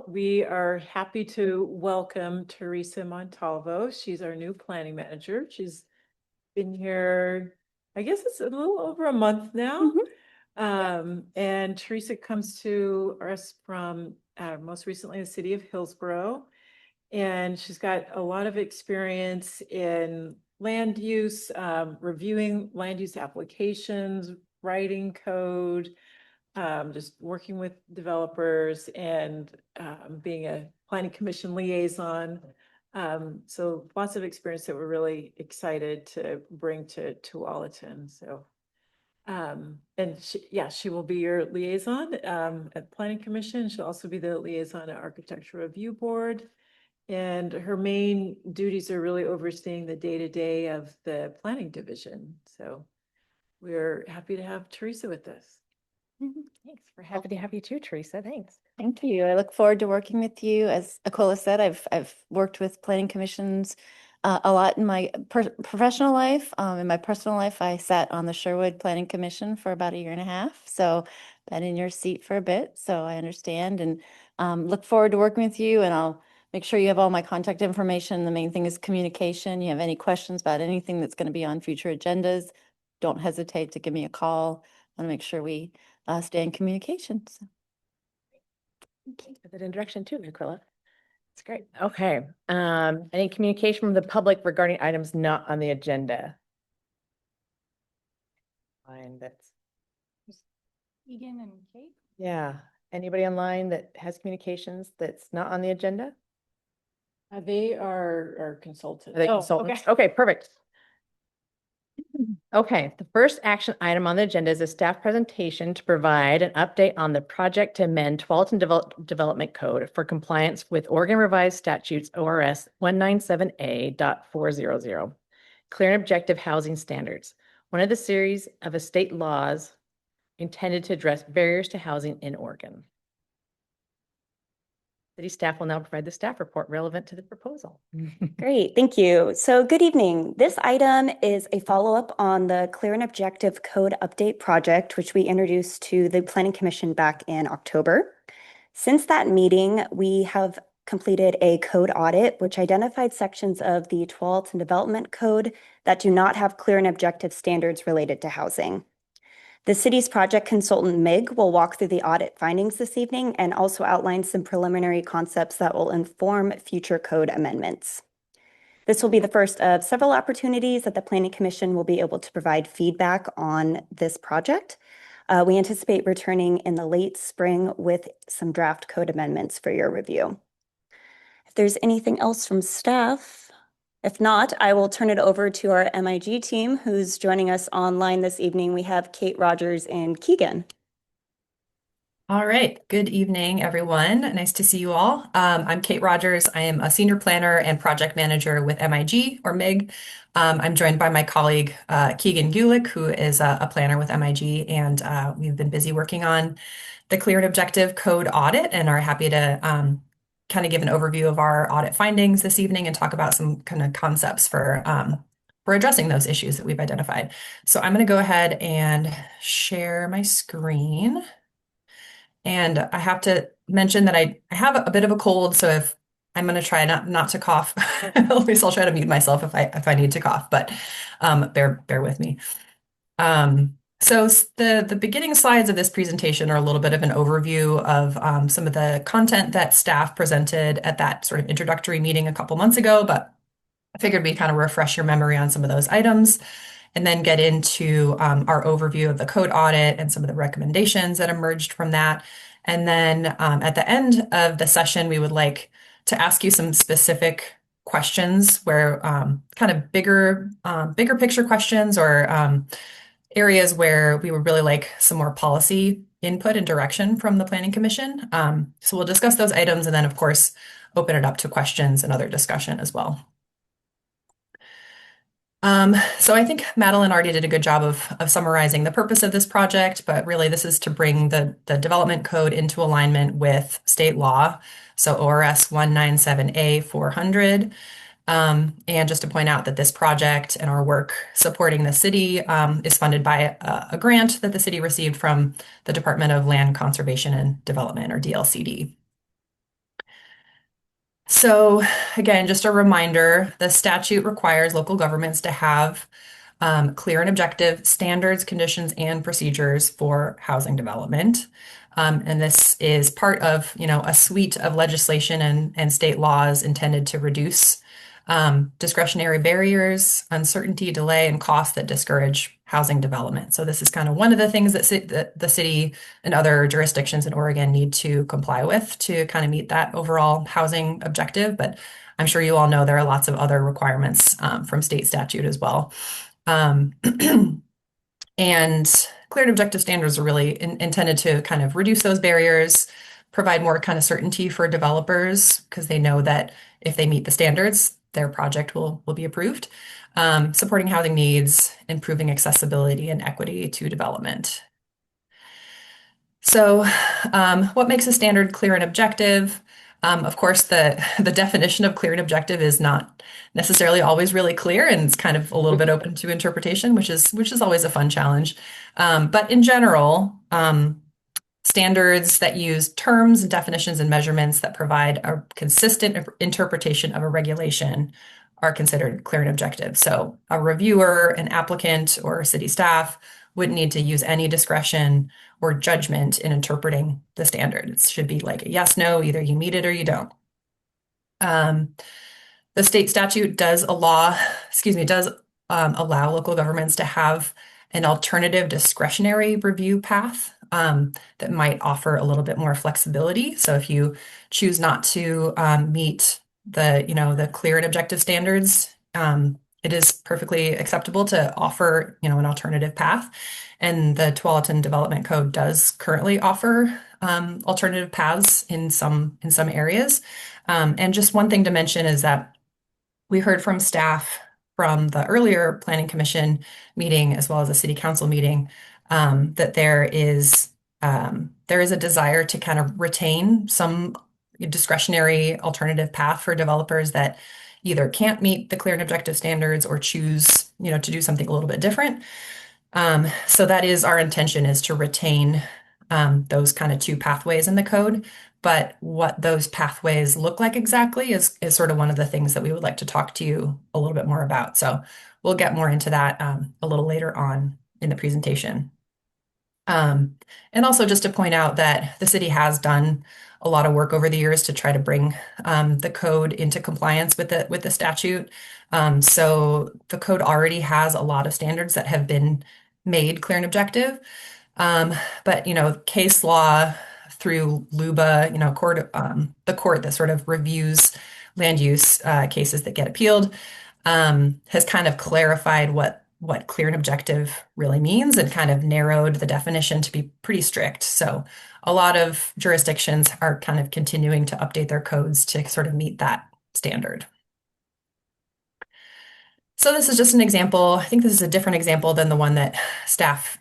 We are happy to welcome Teresa Montalvo. She's our new planning manager. She's been here, I guess it's a little over a month now. And Teresa comes to us from most recently the city of Hillsborough. And she's got a lot of experience in land use, reviewing land use applications, writing code, just working with developers and being a planning commission liaison. So lots of experience that we're really excited to bring to Tualatin. So, and she will be your liaison at Planning Commission. She'll also be the liaison at Architecture Review Board. And her main duties are really overseeing the day-to-day of the planning division. So we're happy to have Teresa with us. Thanks. We're happy to have you too, Teresa. Thanks. Thank you. I look forward to working with you. As Aquila said, I've worked with planning commissions a lot in my professional life. In my personal life, I sat on the Sherwood Planning Commission for about a year and a half. So been in your seat for a bit. So I understand and look forward to working with you. And I'll make sure you have all my contact information. The main thing is communication. You have any questions about anything that's going to be on future agendas, don't hesitate to give me a call. I want to make sure we stay in communication. So. Thank you for that introduction too, Aquila. That's great. Okay. Any communication from the public regarding items not on the agenda? Fine, that's Egan and Kate? yeah. Anybody online that has communications that's not on the agenda? They are our consultants. Are they consultants? Okay, perfect. Okay, the first action item on the agenda is a staff presentation to provide an update on the project to amend Tualatin Development Code for compliance with Oregon Revised Statutes ORS 197A.400, clear and objective housing standards, one of the series of state laws intended to address barriers to housing in Oregon. City staff will now provide the staff report relevant to the proposal. Great, thank you. So good evening. This item is a follow-up on the Clear and Objective Code Update project, which we introduced to the Planning Commission back in October. Since that meeting, we have completed a code audit, which identified sections of the Tualatin Development Code that do not have clear and objective standards related to housing. The city's project consultant, Mig, will walk through the audit findings this evening and also outline some preliminary concepts that will inform future code amendments. This will be the first of several opportunities that the Planning Commission will be able to provide feedback on this project. We anticipate returning in the late spring with some draft code amendments for your review. If there's anything else from staff, if not, I will turn it over to our MIG team who's joining us online this evening. We have Kate Rogers and Keegan. All right. Good evening, everyone. Nice to see you all. I'm Kate Rogers. I am a senior planner and project manager with MIG or MIG. I'm joined by my colleague, Keegan Gulick, who is a planner with MIG, and we've been busy working on the Clear and Objective Code audit and are happy to kind of give an overview of our audit findings this evening and talk about some kind of concepts for addressing those issues that we've identified. So I'm going to go ahead and share my screen. And I have to mention that I have a bit of a cold, so if I'm going to try not to cough, at least I'll try to mute myself if I need to cough, but bear with me. So the beginning slides of this presentation are a little bit of an overview of some of the content that staff presented at that sort of introductory meeting a couple months ago, but I figured we'd kind of refresh your memory on some of those items and then get into our overview of the code audit and some of the recommendations that emerged from that. And then at the end of the session, we would like to ask you some specific questions where kind of bigger picture questions or areas where we would really like some more policy input and direction from the Planning Commission. So we'll discuss those items and then, of course, open it up to questions and other discussion as well. So I think Madeline already did a good job of summarizing the purpose of this project, but really this is to bring the development code into alignment with state law. So ORS 197A.400. And just to point out that this project and our work supporting the city is funded by a grant that the city received from the Department of Land Conservation and Development, or DLCD. So again, just a reminder, the statute requires local governments to have clear and objective standards, conditions, and procedures for housing development. And this is part of, a suite of legislation and state laws intended to reduce discretionary barriers, uncertainty, delay, and costs that discourage housing development. So this is kind of one of the things that the city and other jurisdictions in Oregon need to comply with to kind of meet that overall housing objective. But I'm sure you all know there are lots of other requirements from state statute as well. Um, and clear and objective standards are really intended to kind of reduce those barriers, provide more kind of certainty for developers because they know that if they meet the standards, their project will be approved. Supporting housing needs, improving accessibility and equity to development. So, what makes a standard clear and objective? Of course, the definition of clear and objective is not necessarily always really clear, and it's kind of a little bit open to interpretation, which is always a fun challenge. But in general, standards that use terms, definitions, and measurements that provide a consistent interpretation of a regulation are considered clear and objective. So, a reviewer, an applicant, or city staff wouldn't need to use any discretion or judgment in interpreting the standard. It should be like a yes, no, either you meet it or you don't. The state statute does allow local governments to have an alternative discretionary review path that might offer a little bit more flexibility. So if you choose not to meet the clear and objective standards, it is perfectly acceptable to offer, an alternative path. And the Tualatin Development Code does currently offer alternative paths in some areas. And just one thing to mention is that we heard from staff from the earlier Planning Commission meeting as well as the City Council meeting that there is a desire to kind of retain some discretionary alternative path for developers that either can't meet the clear and objective standards or choose, to do something a little bit different. So that is our intention, is to retain those kind of two pathways in the code. But what those pathways look like exactly is sort of one of the things that we would like to talk to you a little bit more about. So we'll get more into that a little later on in the presentation. And also just to point out that the city has done a lot of work over the years to try to bring the code into compliance with the statute. So the code already has a lot of standards that have been made clear and objective. But case law through LUBA, the court that sort of reviews land use cases that get appealed, has kind of clarified what clear and objective really means and kind of narrowed the definition to be pretty strict. So a lot of jurisdictions are kind of continuing to update their codes to sort of meet that standard. So this is just an example. I think this is a different example than the one that staff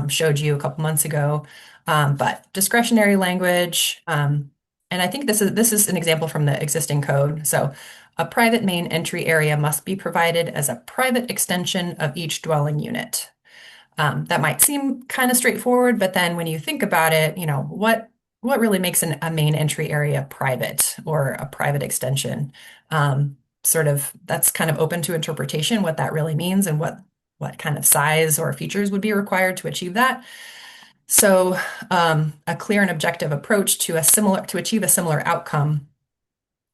showed you a couple months ago, but discretionary language. And I think this is an example from the existing code. So a private main entry area must be provided as a private extension of each dwelling unit. That might seem kind of straightforward, but then when you think about it, what really makes a main entry area private or a private extension? That's kind of open to interpretation, what that really means and what kind of size or features would be required to achieve that. So a clear and objective approach to achieve a similar outcome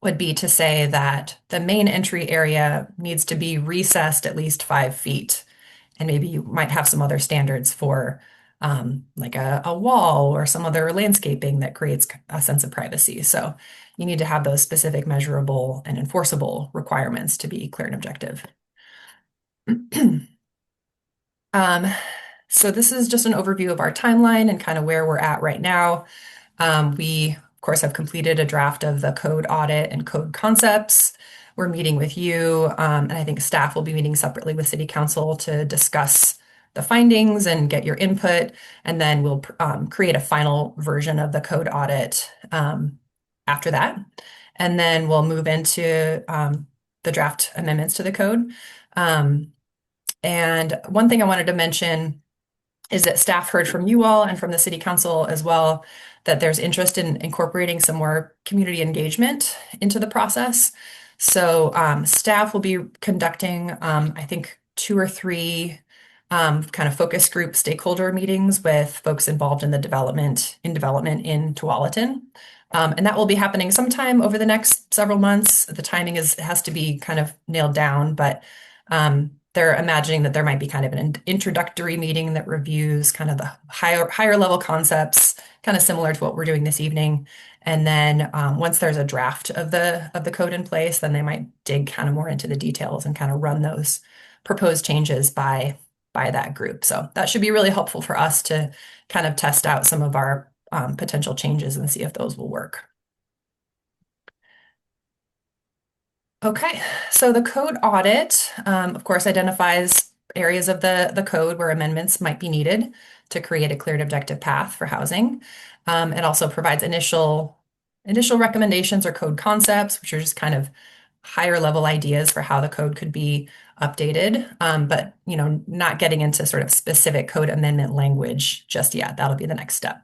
would be to say that the main entry area needs to be recessed at least 5 feet. And maybe you might have some other standards for like a wall or some other landscaping that creates a sense of privacy. So you need to have those specific measurable and enforceable requirements to be clear and objective. So this is just an overview of our timeline and kind of where we're at right now. We, of course, have completed a draft of the code audit and code concepts. We're meeting with you, and I think staff will be meeting separately with City Council to discuss the findings and get your input, and then we'll create a final version of the code audit after that. And then we'll move into the draft amendments to the code. And one thing I wanted to mention is that staff heard from you all and from the city council as well that there's interest in incorporating some more community engagement into the process. So staff will be conducting, I think, 2 or 3 kind of focus group stakeholder meetings with folks involved in the development in Tualatin. And that will be happening sometime over the next several months. The timing has to be kind of nailed down, but they're imagining that there might be kind of an introductory meeting that reviews kind of the higher level concepts, kind of similar to what we're doing this evening. And then once there's a draft of the code in place, then they might dig kind of more into the details and kind of run those proposed changes by that group. So that should be really helpful for us to kind of test out some of our potential changes and see if those will work. Okay, so the code audit, of course, identifies areas of the code where amendments might be needed to create a clear and objective path for housing. It also provides initial recommendations or code concepts, which are just kind of higher level ideas for how the code could be updated, but not getting into sort of specific code amendment language just yet. That'll be the next step.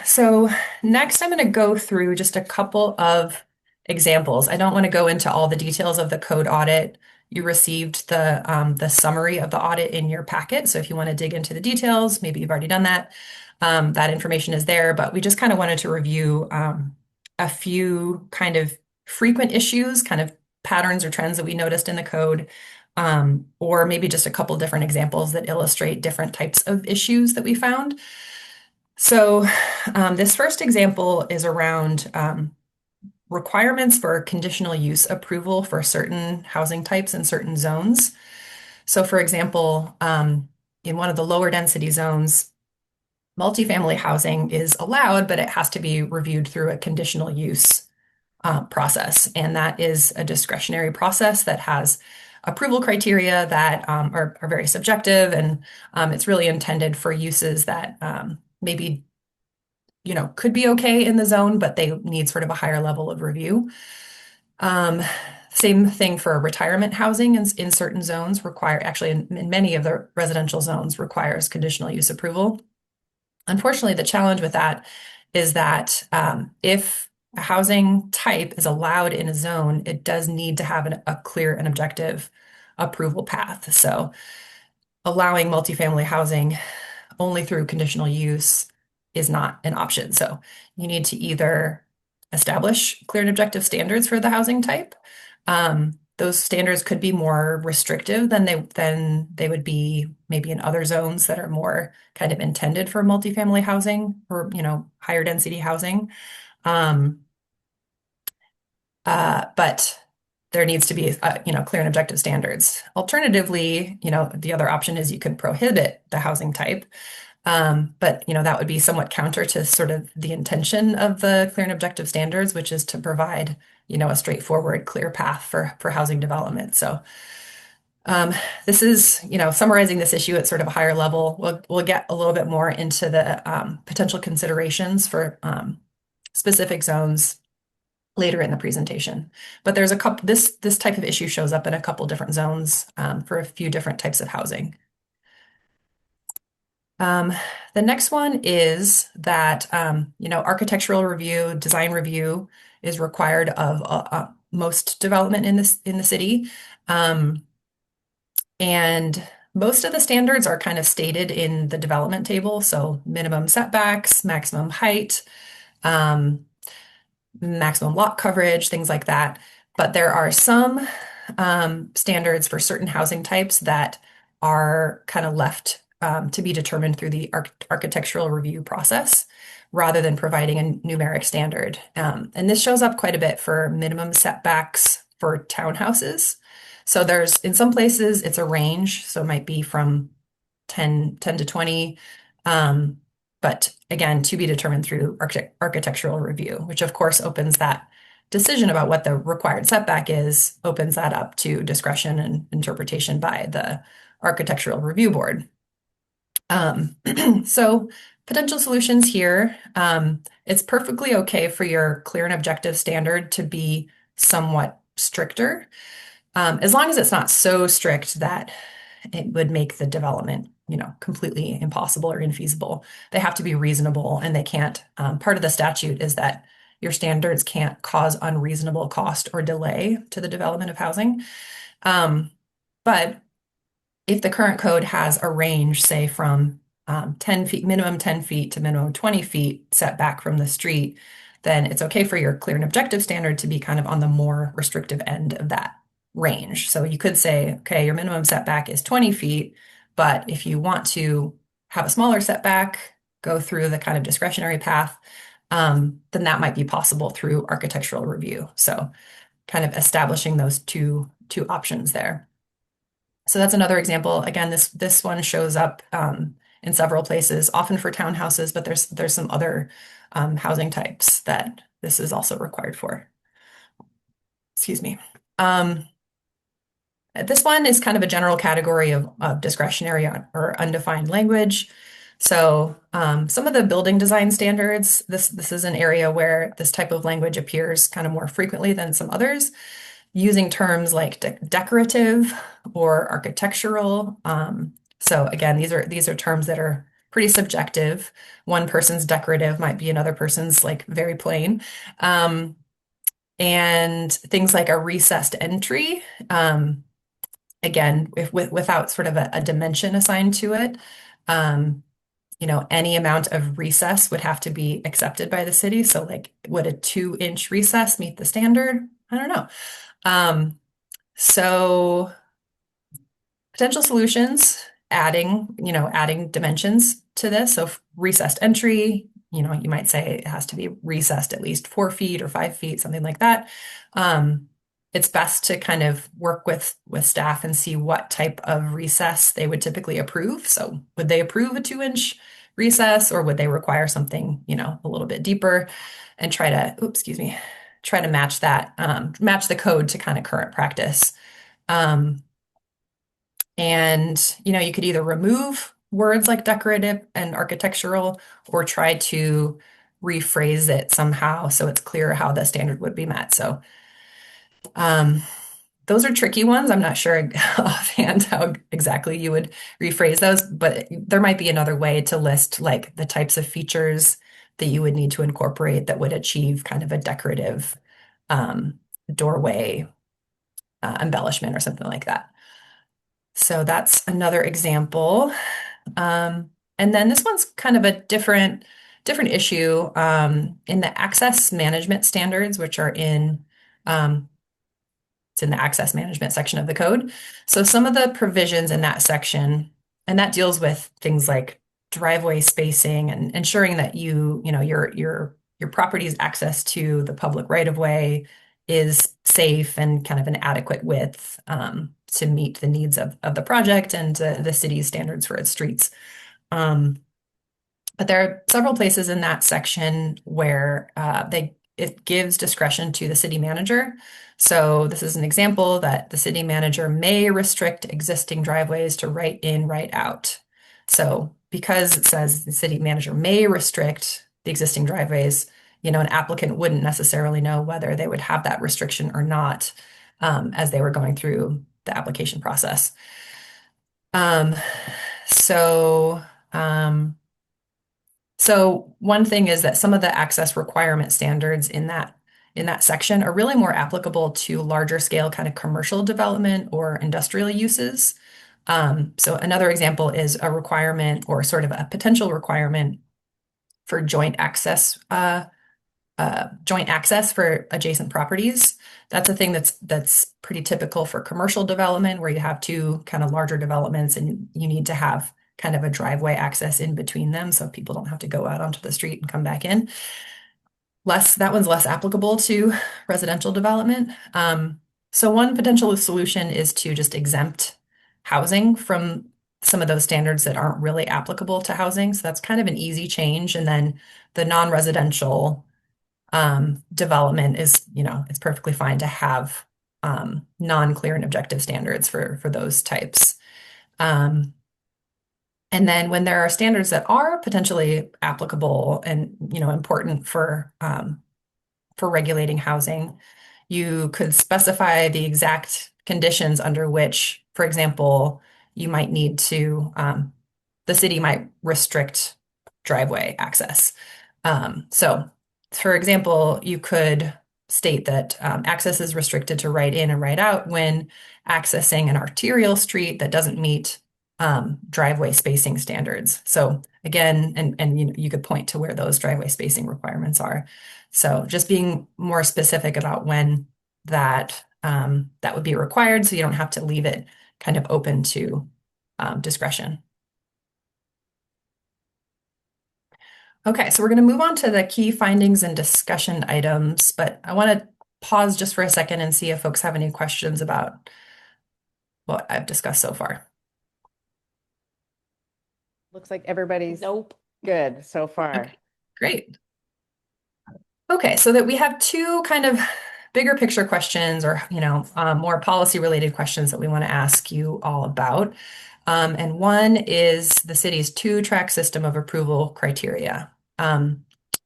So next, I'm going to go through just a couple of examples. I don't want to go into all the details of the code audit. You received the summary of the audit in your packet. So if you want to dig into the details, maybe you've already done that. That information is there, but we just kind of wanted to review a few kind of frequent issues, kind of patterns or trends that we noticed in the code, or maybe just a couple different examples that illustrate different types of issues that we found. So this first example is around requirements for conditional use approval for certain housing types in certain zones. So for example, in one of the lower density zones, multifamily housing is allowed, but it has to be reviewed through a conditional use process. And that is a discretionary process that has approval criteria that are very subjective, and it's really intended for uses that maybe could be okay in the zone, but they need sort of a higher level of review. Same thing for retirement housing in certain zones actually in many of the residential zones requires conditional use approval. Unfortunately, the challenge with that is that if a housing type is allowed in a zone, it does need to have a clear and objective approval path. So allowing multifamily housing only through conditional use is not an option. So you need to either establish clear and objective standards for the housing type. Those standards could be more restrictive than they would be maybe in other zones that are more kind of intended for multifamily housing or higher density housing. But there needs to be clear and objective standards. Alternatively, the other option is you could prohibit the housing type. But that would be somewhat counter to sort of the intention of the clear and objective standards, which is to provide a straightforward, clear path for housing development. So this is summarizing this issue at sort of a higher level. We'll get a little bit more into the potential considerations for specific zones later in the presentation. But there's a couple. This type of issue shows up in a couple different zones for a few different types of housing. The next one is that, architectural review, design review is required of most development in the city. And most of the standards are kind of stated in the development table. So minimum setbacks, maximum height, maximum lot coverage, things like that. But there are some standards for certain housing types that are kind of left to be determined through the architectural review process rather than providing a numeric standard. And this shows up quite a bit for minimum setbacks for townhouses. So in some places it's a range, so it might be from 10 to 20. But again, to be determined through architectural review, which of course opens that decision about what the required setback is, opens that up to discretion and interpretation by the architectural review board. So potential solutions here, it's perfectly okay for your clear and objective standard to be somewhat stricter, as long as it's not so strict that it would make the development, completely impossible or infeasible. They have to be reasonable, and they can't, part of the statute is that your standards can't cause unreasonable cost or delay to the development of housing. But if the current code has a range, say from 10 feet, minimum 10 feet to minimum 20 feet setback from the street, then it's okay for your clear and objective standard to be kind of on the more restrictive end of that range. So you could say, okay, your minimum setback is 20 feet, but if you want to have a smaller setback, go through the kind of discretionary path, then that might be possible through architectural review. So kind of establishing those two options there. So that's another example. Again, this one shows up in several places, often for townhouses, but there's some other housing types that this is also required for. Excuse me. This one is kind of a general category of discretionary or undefined language. So some of the building design standards, this is an area where this type of language appears kind of more frequently than some others, using terms like decorative or architectural. So again, these are terms that are pretty subjective. One person's decorative might be another person's like very plain. And things like a recessed entry, again, without sort of a dimension assigned to it, any amount of recess would have to be accepted by the city. So like, would a 2-inch recess meet the standard? I don't know. So potential solutions, adding dimensions to this. So recessed entry, you might say it has to be recessed at least 4 feet or 5 feet, something like that. It's best to kind of work with staff and see what type of recess they would typically approve. So would they approve a 2-inch recess, or would they require something, a little bit deeper, and try to match that, match the code to kind of current practice. And, you could either remove words like decorative and architectural, or try to rephrase it somehow so it's clear how the standard would be met. So those are tricky ones. I'm not sure offhand how exactly you would rephrase those, but there might be another way to list like the types of features that you would need to incorporate that would achieve kind of a decorative doorway embellishment or something like that. So that's another example. And then this one's kind of a different issue in the access management standards, which are it's in the access management section of the code. So some of the provisions in that section, and that deals with things like driveway spacing and ensuring that your property's access to the public right of way is safe and kind of an adequate width to meet the needs of the project and the city's standards for its streets. But there are several places in that section where it gives discretion to the city manager. So this is an example that the city manager may restrict existing driveways to right in, right out. So because it says the city manager may restrict the existing driveways, an applicant wouldn't necessarily know whether they would have that restriction or not as they were going through the application process. So one thing is that some of the access requirement standards in that section are really more applicable to larger scale kind of commercial development or industrial uses. So another example is a requirement or sort of a potential requirement for joint access for adjacent properties. That's a thing that's pretty typical for commercial development, where you have two kind of larger developments and you need to have kind of a driveway access in between them so people don't have to go out onto the street and come back in. That one's less applicable to residential development. So one potential solution is to just exempt housing from some of those standards that aren't really applicable to housing. So that's kind of an easy change. And then the non-residential development is, it's perfectly fine to have non-clear and objective standards for those types. And then when there are standards that are potentially applicable and, important for regulating housing, you could specify the exact conditions under which, for example, you might need to, the city might restrict driveway access. So, for example, you could state that access is restricted to right in and right out when accessing an arterial street that doesn't meet driveway spacing standards. So again, and you could point to where those driveway spacing requirements are. So just being more specific about when that that would be required, so you don't have to leave it kind of open to discretion. Okay, so we're going to move on to the key findings and discussion items, but I want to pause just for a second and see if folks have any questions about what I've discussed so far. Looks like everybody's Nope. good so far. Okay, great. Okay, so that we have two kind of bigger picture questions or, more policy related questions that we want to ask you all about. And one is the city's two-track system of approval criteria.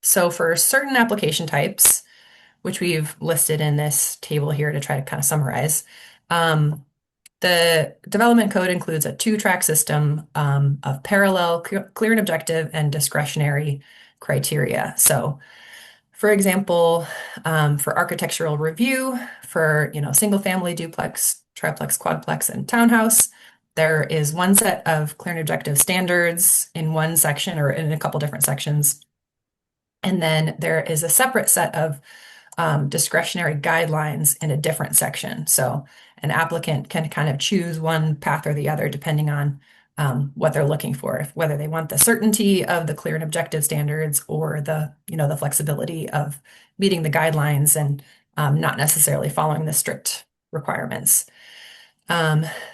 So for certain application types, which we've listed in this table here to try to kind of summarize, the development code includes a two-track system of parallel, clear and objective, and discretionary criteria. So for example, for architectural review, for single family, duplex, triplex, quadplex, and townhouse, there is one set of clear and objective standards in one section or in a couple different sections. And then there is a separate set of discretionary guidelines in a different section. So an applicant can kind of choose one path or the other depending on what they're looking for, whether they want the certainty of the clear and objective standards or the flexibility of meeting the guidelines and not necessarily following the strict requirements.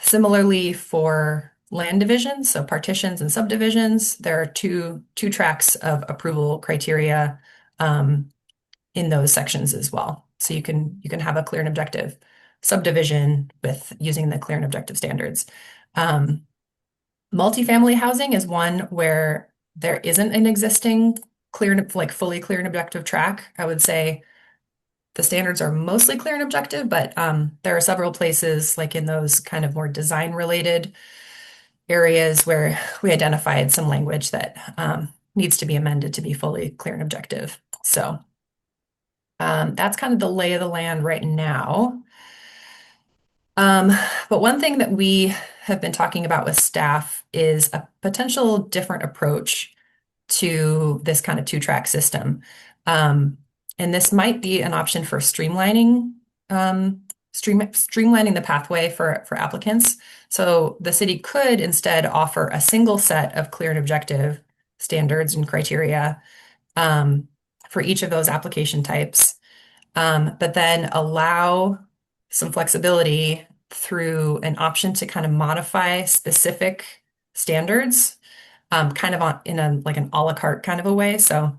Similarly, for land divisions, so partitions and subdivisions, there are two tracks of approval criteria in those sections as well. So you can have a clear and objective subdivision with using the clear and objective standards. Multifamily housing is one where there isn't an existing fully clear and objective track. I would say the standards are mostly clear and objective, but there are several places like in those kind of more design related areas where we identified some language that needs to be amended to be fully clear and objective. So that's kind of the lay of the land right now. But one thing that we have been talking about with staff is a potential different approach to this kind of two-track system. And this might be an option for streamlining the pathway for applicants. So the city could instead offer a single set of clear and objective standards and criteria for each of those application types, but then allow some flexibility through an option to kind of modify specific standards, kind of in like an a la carte kind of a way. So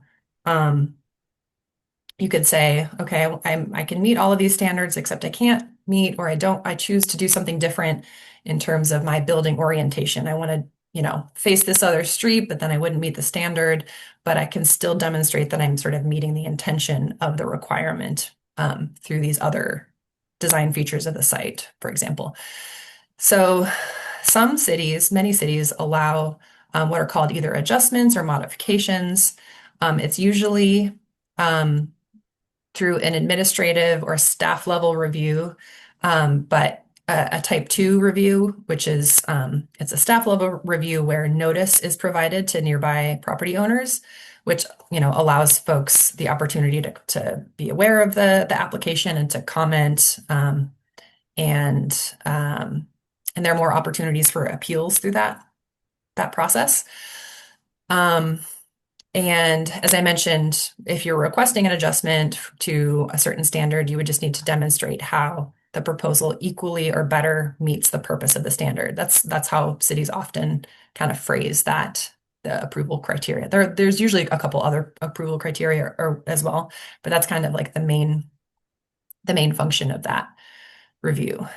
you could say, okay, I can meet all of these standards, except I can't meet, or I choose to do something different in terms of my building orientation. I want to, face this other street, but then I wouldn't meet the standard, but I can still demonstrate that I'm sort of meeting the intention of the requirement through these other design features of the site, for example. So many cities allow what are called either adjustments or modifications. It's usually through an administrative or staff level review, but a type 2 review, which is it's a staff level review where notice is provided to nearby property owners, which allows folks the opportunity to be aware of the application and to comment, and there are more opportunities for appeals through that process. And as I mentioned, if you're requesting an adjustment to a certain standard, you would just need to demonstrate how the proposal equally or better meets the purpose of the standard. That's how cities often kind of phrase the approval criteria. There's usually a couple other approval criteria as well, but that's kind of like the main function of that review.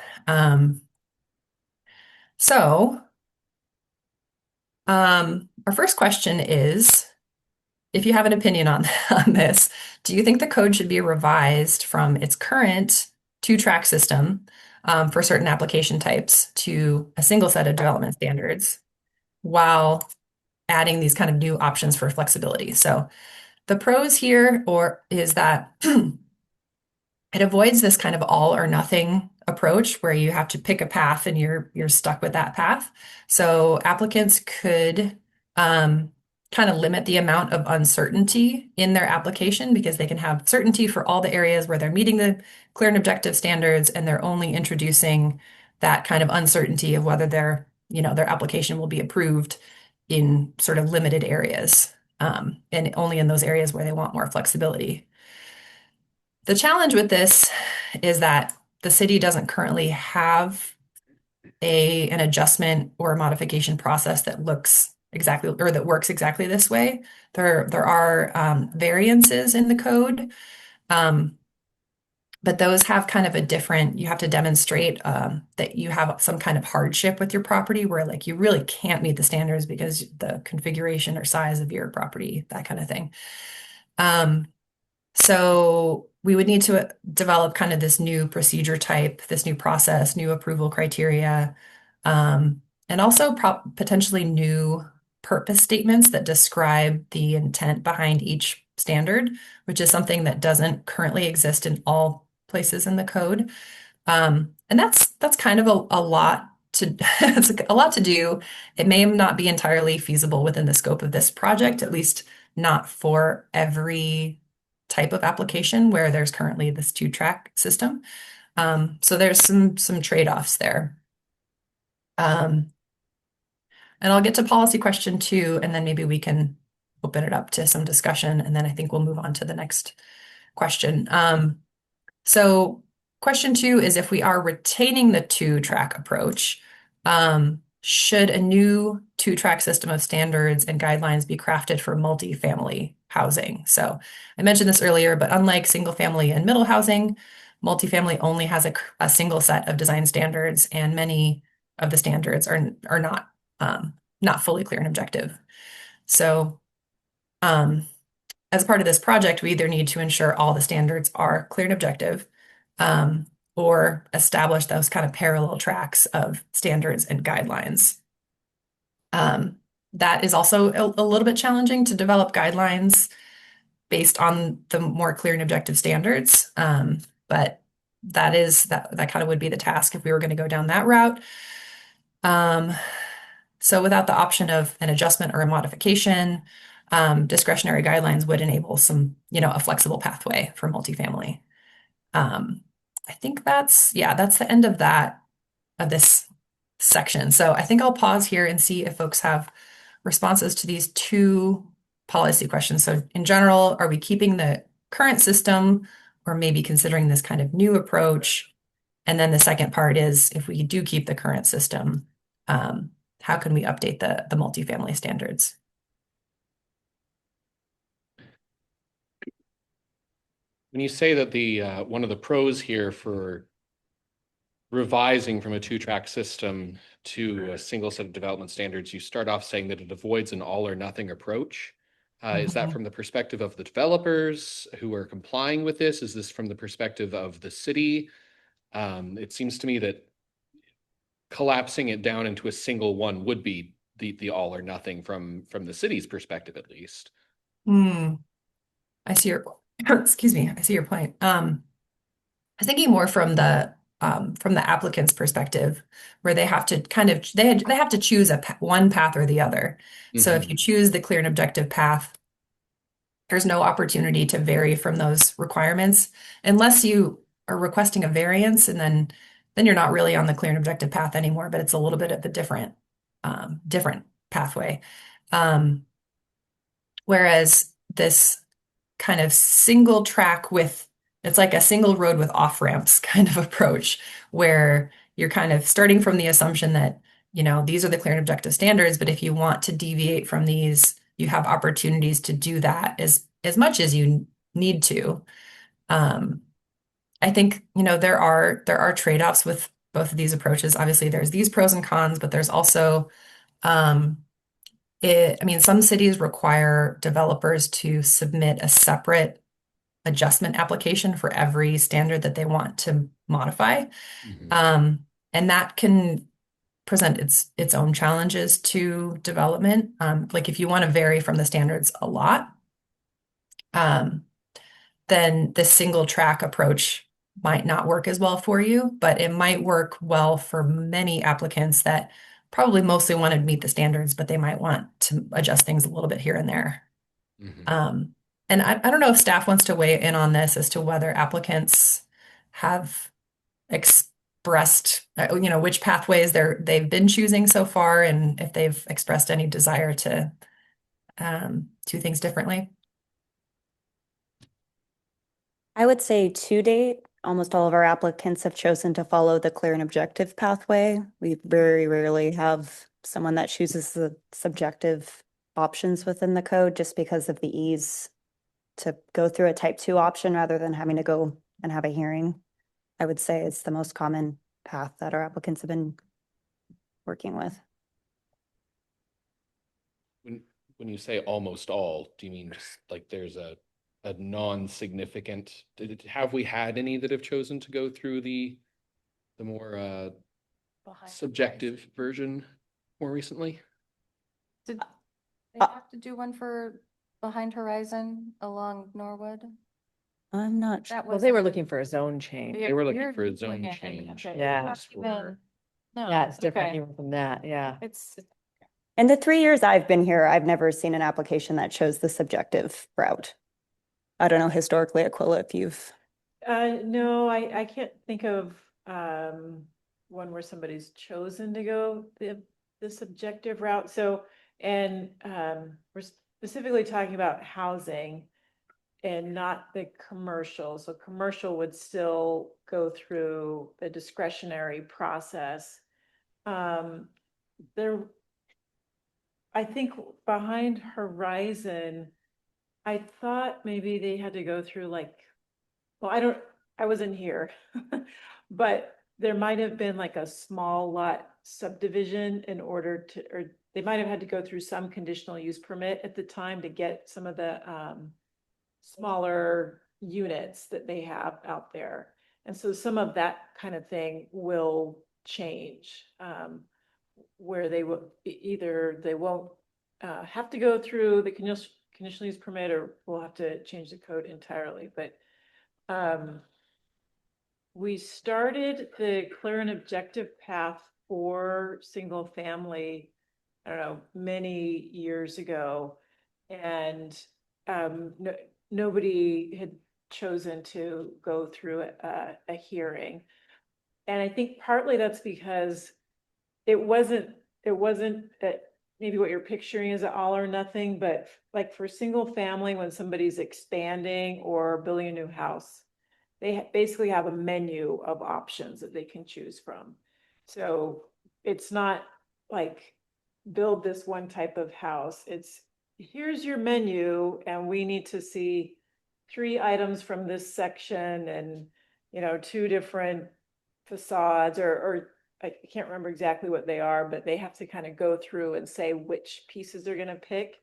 So our first question is, if you have an opinion on this, do you think the code should be revised from its current two-track system for certain application types to a single set of development standards while adding these kind of new options for flexibility. So the pros here is that it avoids this kind of all or nothing approach where you have to pick a path and you're stuck with that path. So applicants could kind of limit the amount of uncertainty in their application because they can have certainty for all the areas where they're meeting the clear and objective standards, and they're only introducing that kind of uncertainty of whether their application will be approved in sort of limited areas, and only in those areas where they want more flexibility. The challenge with this is that the city doesn't currently have an adjustment or a modification process that looks exactly or that works exactly this way. There are variances in the code, but those have kind of you have to demonstrate that you have some kind of hardship with your property where like you really can't meet the standards because the configuration or size of your property, that kind of thing. So we would need to develop kind of this new procedure type, this new process, new approval criteria, and also potentially new purpose statements that describe the intent behind each standard, which is something that doesn't currently exist in all places in the code. And that's kind of a lot it's a lot to do. It may not be entirely feasible within the scope of this project, at least not for every type of application where there's currently this two-track system. So there's some trade-offs there. And I'll get to policy question 2, and then maybe we can open it up to some discussion, and then I think we'll move on to the next question. So question 2 is, if we are retaining the two-track approach, should a new two-track system of standards and guidelines be crafted for multifamily housing? So I mentioned this earlier, but unlike single family and middle housing, multifamily only has a single set of design standards, and many of the standards are not fully clear and objective. So as part of this project, we either need to ensure all the standards are clear and objective, or establish those kind of parallel tracks of standards and guidelines. That is also a little bit challenging to develop guidelines based on the more clear and objective standards. But that kind of would be the task if we were going to go down that route. So without the option of an adjustment or a modification, discretionary guidelines would enable a flexible pathway for multifamily. I think that's the end of this section. So I think I'll pause here and see if folks have responses to these 2 policy questions. So in general, are we keeping the current system or maybe considering this kind of new approach? And then the second part is, if we do keep the current system, how can we update the multifamily standards? When you say that one of the pros here for revising from a two-track system to a single set of development standards, you start off saying that it avoids an all or nothing approach. Is that from the perspective of the developers who are complying with this? Is this from the perspective of the city? It seems to me that collapsing it down into a single one would be the all or nothing from the city's perspective, at least. I see your excuse me. I see your point. I'm thinking more from the applicant's perspective, where they have to they have to choose one path or the other. So if you choose the clear and objective path, there's no opportunity to vary from those requirements unless you are requesting a variance, and then you're not really on the clear and objective path anymore, but it's a little bit of a different pathway. Whereas this kind of single track it's like a single road with off ramps kind of approach, where you're kind of starting from the assumption that, these are the clear and objective standards, but if you want to deviate from these, you have opportunities to do that as much as you need to. I think, there are trade-offs with both of these approaches. Obviously, there's these pros and cons, but there's also, some cities require developers to submit a separate adjustment application for every standard that they want to modify. Mhm. And that can present its own challenges to development. Like if you want to vary from the standards a lot, then the single track approach might not work as well for you, but it might work well for many applicants that probably mostly want to meet the standards, but they might want to adjust things a little bit here and there. Mhm. And I don't know if staff wants to weigh in on this as to whether applicants have expressed, which pathways they've been choosing so far, and if they've expressed any desire to do things differently. I would say to date, almost all of our applicants have chosen to follow the clear and objective pathway. We very rarely have someone that chooses the subjective options within the code just because of the ease to go through a type 2 option rather than having to go and have a hearing. I would say it's the most common path that our applicants have been working with. When you say almost all, do you mean just like there's a non-significant, have we had any that have chosen to go through the more subjective version more recently? Did they Uh, have to do one for Behind Horizon along Norwood? I'm not sure. That Well, was they were looking for a zone change. They were looking You're for a zone looking at- change. okay. Yeah. Not That's even- for- No, Yeah, it's different okay. even from that, yeah. It's, In the 3 years I've been here, I've never seen an application that chose the subjective route. I don't know historically, Aquila, if you've. No, I can't think of one where somebody's chosen to go the subjective route. So, and we're specifically talking about housing and not the commercial. So commercial would still go through the discretionary process. There, I think Behind Horizon, I thought maybe they had to go through like, well, I wasn't here. But there might have been like a small lot subdivision in order to, or they might have had to go through some conditional use permit at the time to get some of the smaller units that they have out there. And so some of that kind of thing will change, where they will either they won't have to go through the conditional use permit, or we'll have to change the code entirely. But we started the clear and objective path for single family, I don't know, many years ago. And nobody had chosen to go through a hearing. And I think partly that's because it wasn't maybe what you're picturing is an all or nothing, but like for single family, when somebody's expanding or building a new house, they basically have a menu of options that they can choose from. So it's not like build this one type of house. It's here's your menu and we need to see 3 items from this section and, 2 different facades or I can't remember exactly what they are, but they have to kind of go through and say which pieces they're going to pick.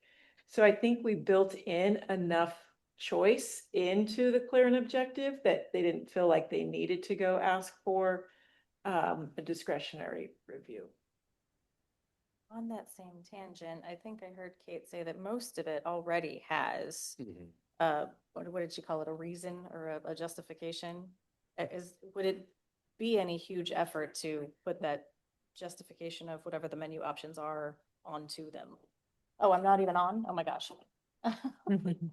So I think we built in enough choice into the clear and objective that they didn't feel like they needed to go ask for a discretionary review. on that same tangent, I think I heard Kate say that most of it already has, Mhm. what did she call it? A reason or a justification? Would it be any huge effort to put that justification of whatever the menu options are onto them? Oh, I'm not even on? Oh my gosh. I'm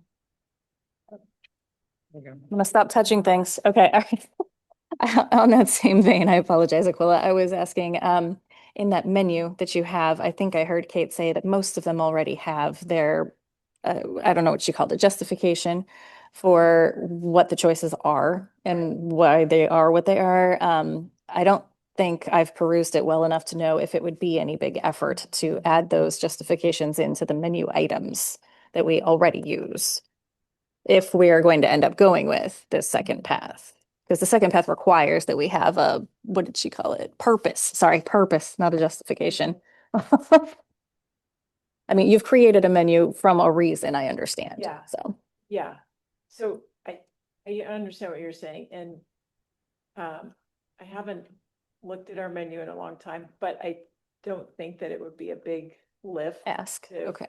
gonna stop touching things. Okay, all right. On that same vein, I apologize, Aquila. I was asking, in that menu that you have, I think I heard Kate say that most of them already have their, I don't know what she called it, justification for what the choices are and why they are what they are. I don't think I've perused it well enough to know if it would be any big effort to add those justifications into the menu items that we already use, if we are going to end up going with this second path. Because the second path requires that we have a, what did she call it? Purpose. Sorry, purpose, not a justification. I mean, you've created a menu from a reason, I understand. Yeah. So, Yeah. So I understand what you're saying, and I haven't looked at our menu in a long time, but I don't think that it would be a big lift Ask, to okay,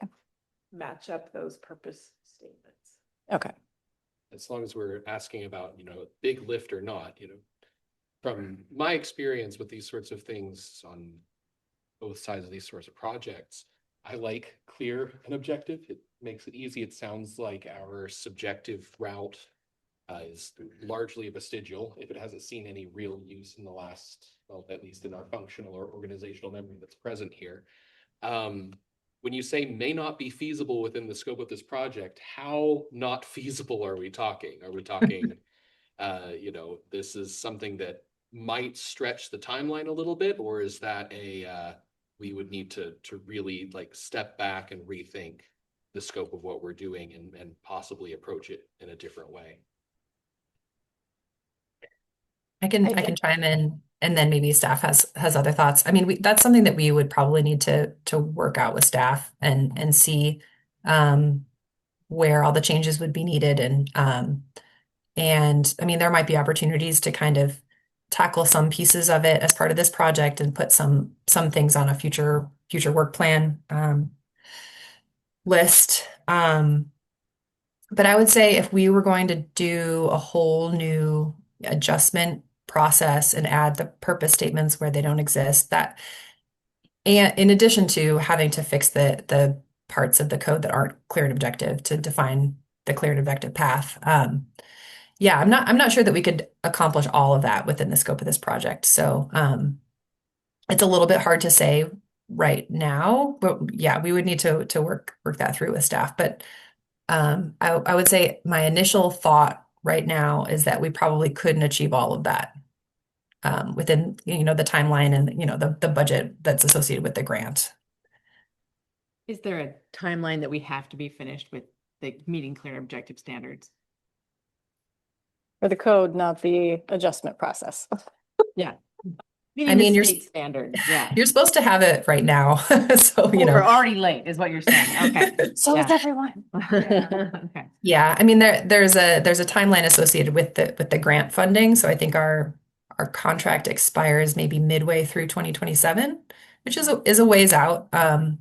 match up those purpose statements. okay. As long as we're asking about, you know, big lift or not, you know, from my experience with these sorts of things on both sides of these sorts of projects, I like clear and objective. It makes it easy. It sounds like our subjective route is largely vestigial if it hasn't seen any real use in the last, well, at least in our functional or organizational memory that's present here. When you say may not be feasible within the scope of this project, how not feasible are we talking? Are we talking, you know, this is something that might stretch the timeline a little bit, or is that we would need to really like step back and rethink the scope of what we're doing and possibly approach it in a different way? I can chime in, and then maybe staff has other thoughts. I mean, that's something that we would probably need to work out with staff and see where all the changes would be needed, and I mean, there might be opportunities to kind of tackle some pieces of it as part of this project and put some things on a future work plan list. But I would say if we were going to do a whole new adjustment process and add the purpose statements where they don't exist, that, and in addition to having to fix the parts of the code that aren't clear and objective to define the clear and objective path. Yeah, I'm not sure that we could accomplish all of that within the scope of this project. So it's a little bit hard to say right now, but yeah, we would need to work that through with staff. But I would say my initial thought right now is that we probably couldn't achieve all of that within, you know, the timeline and, you know, the budget that's associated with the grant. Is there a timeline that we have to be finished with the meeting clear objective standards? For the code, not the adjustment process. Yeah. I mean, you're state standard, yeah. you're supposed to have it right now, so you Oh, know. we're already late, is what you're saying. Okay. So is Yeah. everyone. Okay. Yeah, I mean there's a timeline associated with the grant funding. So I think our contract expires maybe midway through 2027, which is a ways out.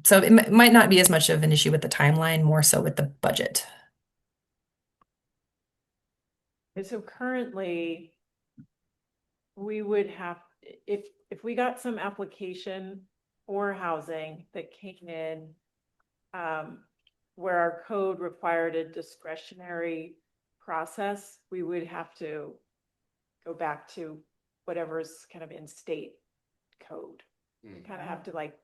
So it might not be as much of an issue with the timeline, more so with the budget. And so currently, we would have, if we got some application for housing that came in, where our code required a discretionary process, we would have to go back to whatever's kind of in state code. Kind of have to like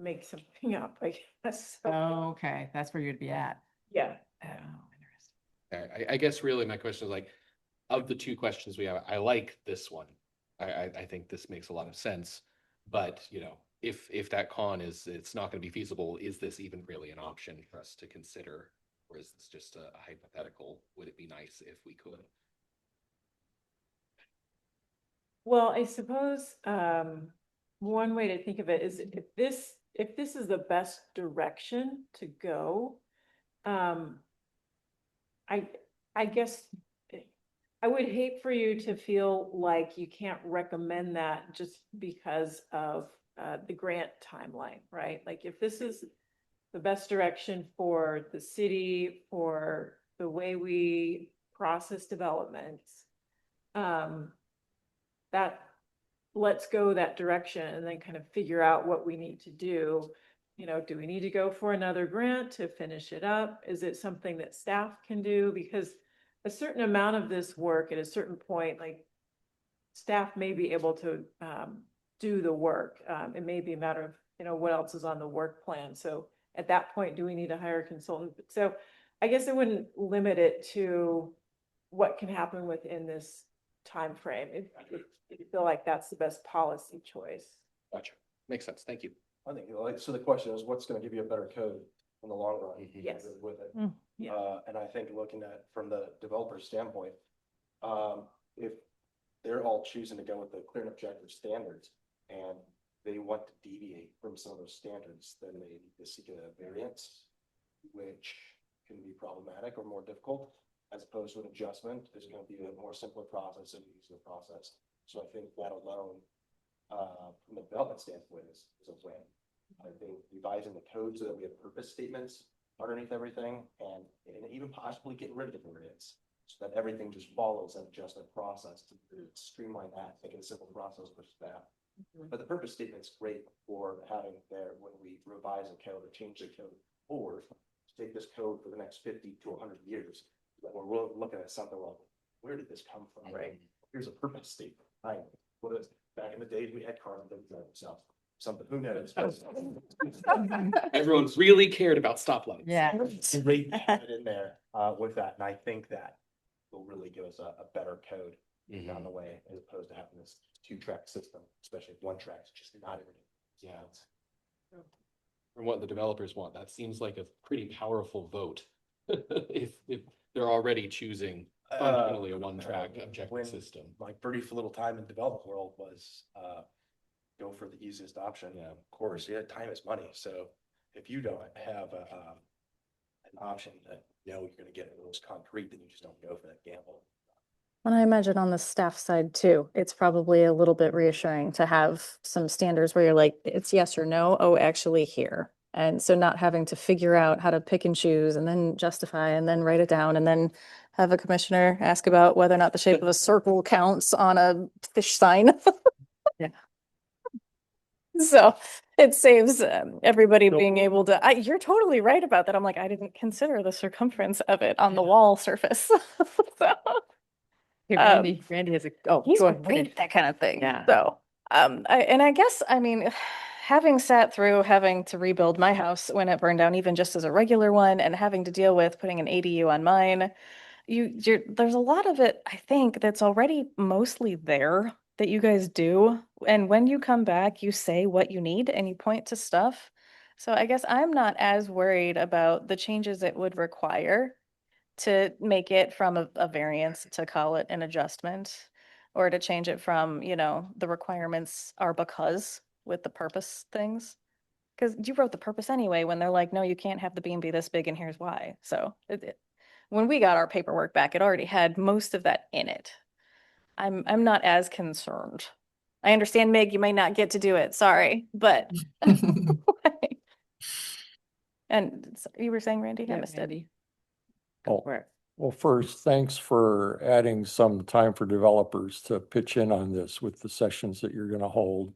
make something up, I guess. So, Okay, that's where you'd be at. yeah. Oh, interesting. I guess really my question is like, of the two questions we have, I like this one. I think this makes a lot of sense. But, you know, if that con is it's not going to be feasible, is this even really an option for us to consider? Or is this just a hypothetical? Would it be nice if we could? Well, I suppose one way to think of it is if this is the best direction to go, I guess I would hate for you to feel like you can't recommend that just because of the grant timeline, right? Like if this is the best direction for the city, for the way we process developments, that let's go that direction and then kind of figure out what we need to do. You know, do we need to go for another grant to finish it up? Is it something that staff can do? Because a certain amount of this work at a certain point, like staff may be able to do the work. It may be a matter of, you know, what else is on the work plan. So at that point, do we need to hire a consultant? So I guess I wouldn't limit it to what can happen within this time frame. If you feel like that's the best policy choice. Gotcha. Makes sense. Thank you. I think, like, so the question is, what's gonna give you a better code in the long run? Yes. With it. Yeah. And I think looking at from the developer standpoint, if they're all choosing to go with the clear and objective standards and they want to deviate from some of those standards, then they need to seek a variance, which can be problematic or more difficult. as opposed to an adjustment, is going to be a more simpler process and easier process. So I think that alone, from the development standpoint, is a win. I think revising the code so that we have purpose statements underneath everything, and even possibly getting rid of the variance, so that everything just follows that adjustment process to streamline that, make it a simple process for staff. But the purpose statement's great for having there when we revise a code or change the code forward, to take this code for the next 50 to 100 years. That we're really looking at something like, where did this come from? Right. Here's a purpose statement. What is back in the days we had cars that drive themselves. Something, who knows? Everyone's really cared about stoplights. Yeah. It's great to have it in there with that, and I think that will really give us a better code down the way, as opposed to having this 2-track system, especially if 1 track is just not everything. Yeah. From what the developers want, that seems like a pretty powerful vote. If they're already choosing fundamentally a 1-track objective system. My brief little time in development world was go for the easiest option. Yeah, of course. Yeah, time is money. So if you don't have an option that you're going to get the most concrete, then you just don't go for that gamble. And I imagine on the staff side too, it's probably a little bit reassuring to have some standards where you're like, it's yes or no. Oh, actually here. And so not having to figure out how to pick and choose and then justify and then write it down and then have a commissioner ask about whether or not the shape of a circle counts on a fish sign. Yeah. So it saves everybody being able to, you're totally right about that. I'm like, I didn't consider the circumference of it on the wall surface. So. Hey, Randy has a, oh, He's go ahead. great at that kind of thing. Yeah. So, I guess, I mean, having sat through having to rebuild my house when it burned down, even just as a regular one, and having to deal with putting an ADU on mine, there's a lot of it, I think, that's already mostly there that you guys do. And when you come back, you say what you need and you point to stuff. So I guess I'm not as worried about the changes it would require to make it from a variance to call it an adjustment, or to change it from, the requirements are because with the purpose things. Because you wrote the purpose anyway when they're like, no, you can't have the beam be this big and here's why. So when we got our paperwork back, it already had most of that in it. I'm not as concerned. I understand, Meg, you may not get to do it. Sorry, but and you were saying, Randy, I missed it. Oh, well, first, thanks for adding some time for developers to pitch in on this with the sessions that you're going to hold.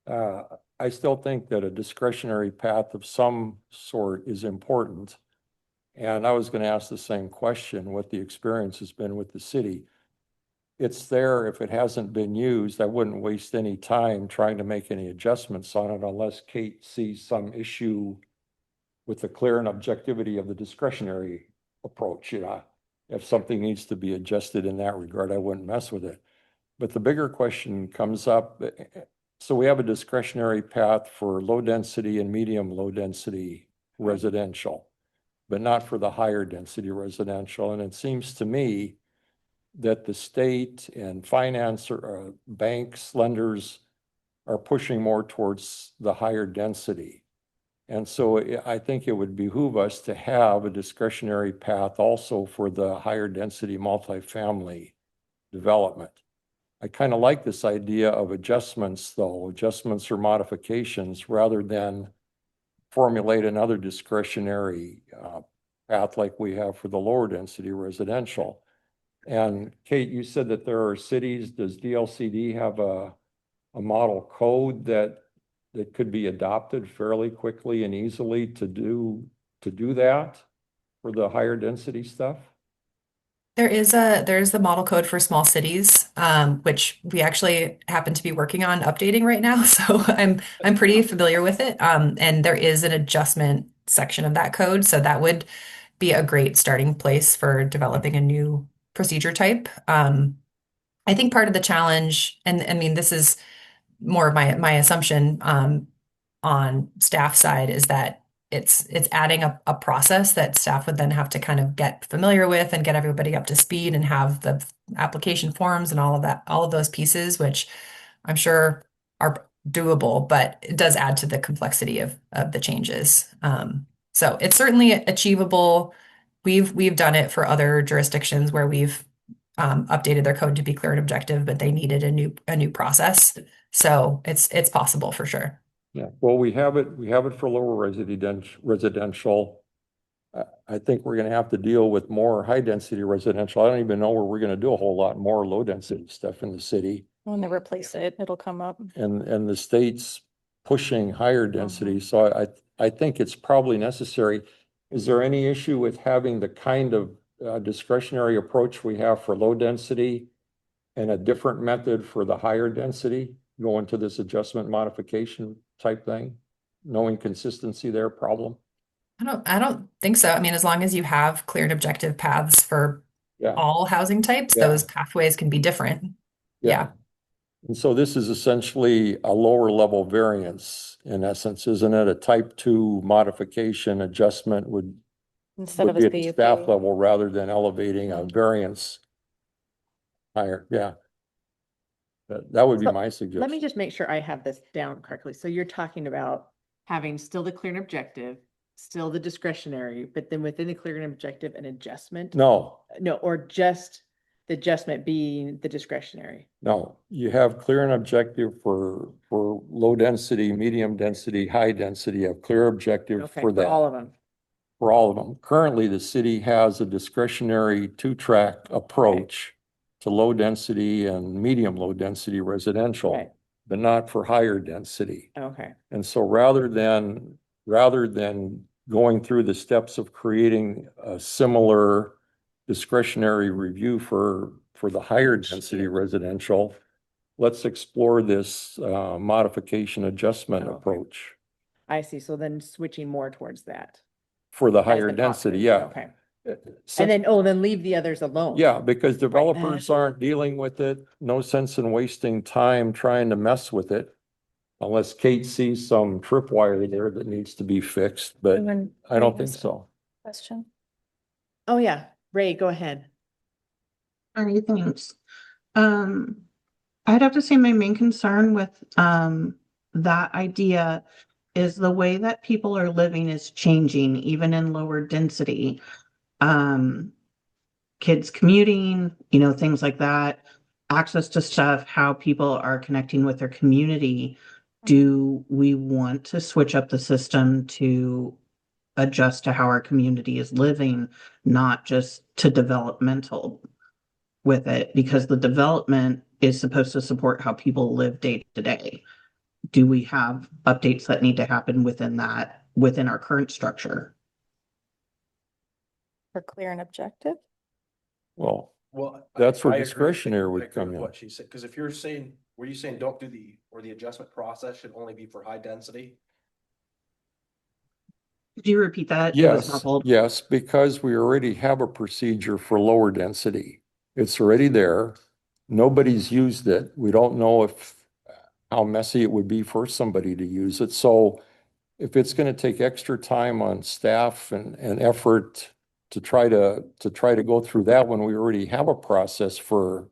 I still think that a discretionary path of some sort is important. And I was going to ask the same question, what the experience has been with the city. It's there. If it hasn't been used, I wouldn't waste any time trying to make any adjustments on it unless Kate sees some issue with the clear and objectivity of the discretionary approach. If something needs to be adjusted in that regard, I wouldn't mess with it. But the bigger question comes up. So we have a discretionary path for low density and medium low density residential, but not for the higher density residential. And it seems to me that the state and finance or banks, lenders are pushing more towards the higher density. And so I think it would behoove us to have a discretionary path also for the higher density multifamily development. I kind of like this idea of adjustments though, adjustments or modifications rather than formulate another discretionary path like we have for the lower density residential. And Kate, you said that there are cities, does DLCD have a model code that could be adopted fairly quickly and easily to do that for the higher density stuff? There's the model code for small cities, which we actually happen to be working on updating right now. So I'm pretty familiar with it. And there is an adjustment section of that code. So that would be a great starting place for developing a new procedure type. I think part of the challenge, and I mean, this is more of my assumption, on staff side, is that it's adding a process that staff would then have to kind of get familiar with and get everybody up to speed and have the application forms and all of that, all of those pieces, which I'm sure are doable, but it does add to the complexity of the changes. So it's certainly achievable. We've done it for other jurisdictions where we've updated their code to be clear and objective, but they needed a new process. So it's possible for sure. Yeah, well, we have it for lower residential. I think we're gonna have to deal with more high-density residential. I don't even know where we're gonna do a whole lot more low-density stuff in the city. When they replace it, it'll come up. And the state's pushing higher density, so I think it's probably necessary. Is there any issue with having the kind of discretionary approach we have for low density and a different method for the higher density, going to this adjustment modification type thing? No inconsistency there, problem? I don't think so. I mean, as long as you have clear and objective paths for Yeah, all housing types, Yeah. those pathways can be different. yeah. And so this is essentially a lower level variance in essence, isn't it? A type 2 modification adjustment would Instead of be a at the staff CUP. level rather than elevating a variance higher, yeah. That would be So, my Let me suggestion. just make sure I have this down correctly. So you're talking about having still the clear and objective, still the discretionary, but then within the clear and objective, an adjustment? No, No, or just the adjustment being the discretionary. no, you have clear and objective for low density, medium density, high density, you have clear objective Okay, for for all that, of them. for all of them. Currently, the city has a discretionary 2-track approach to low density and medium low density residential, Right. but not for higher density. Okay. And so rather than going through the steps of creating a similar discretionary review for the higher density residential, let's explore this modification adjustment Okay. approach I see. So then switching more towards that. for the as higher the density, positive. yeah. Okay. Sim- And then leave the others alone. Yeah, because developers aren't dealing with it. No sense in wasting time trying to mess with it. Unless Kate sees some tripwire there that needs to be fixed, but I don't think so. Question. Oh, yeah. Ray, go ahead. All right, thanks. I'd have to say my main concern with that idea is the way that people are living is changing, even in lower density. Kids commuting, things like that, access to stuff, how people are connecting with their community. Do we want to switch up the system to adjust to how our community is living, not just to developmental with it? Because the development is supposed to support how people live day to day. Do we have updates that need to happen within our current structure? For clear and objective? Well, Well, That's where I agree. discretionary I would agree come with in. What she said, because if you're saying, were you saying don't do the adjustment process should only be for high density? Could you repeat that? It was yes, muffled. yes, because we already have a procedure for lower density. It's already there. Nobody's used it. We don't know how messy it would be for somebody to use it. So if it's going to take extra time on staff and effort to try to go through that when we already have a process for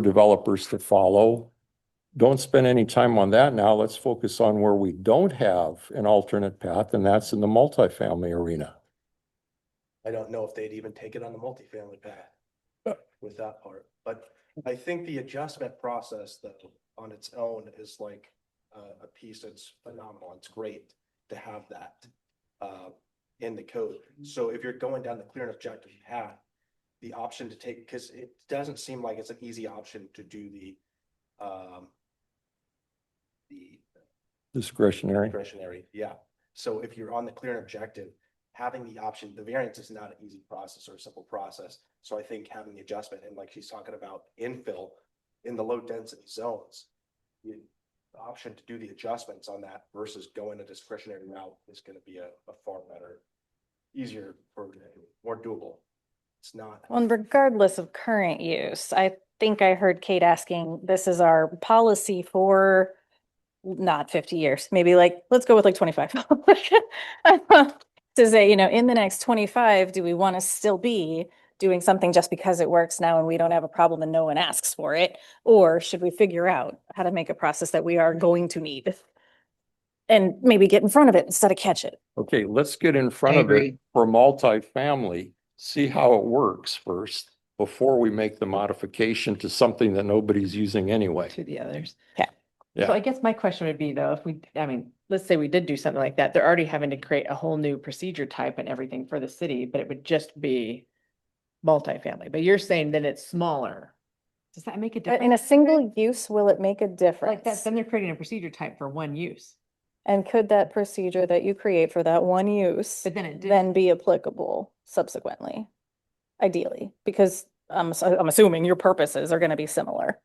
developers to follow, don't spend any time on that now. Let's focus on where we don't have an alternate path, and that's in the multifamily arena. I don't know if they'd even take it on the multifamily path with that part, but I think the adjustment process though on its own is like a piece that's phenomenal. It's great to have that in the code. So if you're going down the clear and objective path, the option to take, because it doesn't seem like it's an easy option to do the Discretionary. discretionary, yeah. So if you're on the clear and objective, having the option, the variance is not an easy process or a simple process. So I think having the adjustment and like she's talking about infill in the low density zones, the option to do the adjustments on that versus going a discretionary route is going to be a far better, easier, or more doable. It's not. Well, and regardless of current use, I think I heard Kate asking, this is our policy for not 50 years, maybe let's go with 25. To say, in the next 25, do we want to still be doing something just because it works now and we don't have a problem and no one asks for it? Or should we figure out how to make a process that we are going to need? And maybe get in front of it instead of catch it. Okay, let's get in front I of it agree. for multifamily. see how it works first before we make the modification to something that nobody's using anyway. To the others. Okay. Yeah. So I guess my question would be though, if we, I mean, let's say we did do something like that, they're already having to create a whole new procedure type and everything for the city, but it would just be multifamily, but you're saying that it's smaller. Does that make a difference? In a single use, will it make a Like that, difference? then they're creating a procedure type for one use. And could that procedure that you create for that one use But then it did- then be applicable subsequently? Ideally, because I'm assuming your purposes are gonna be similar,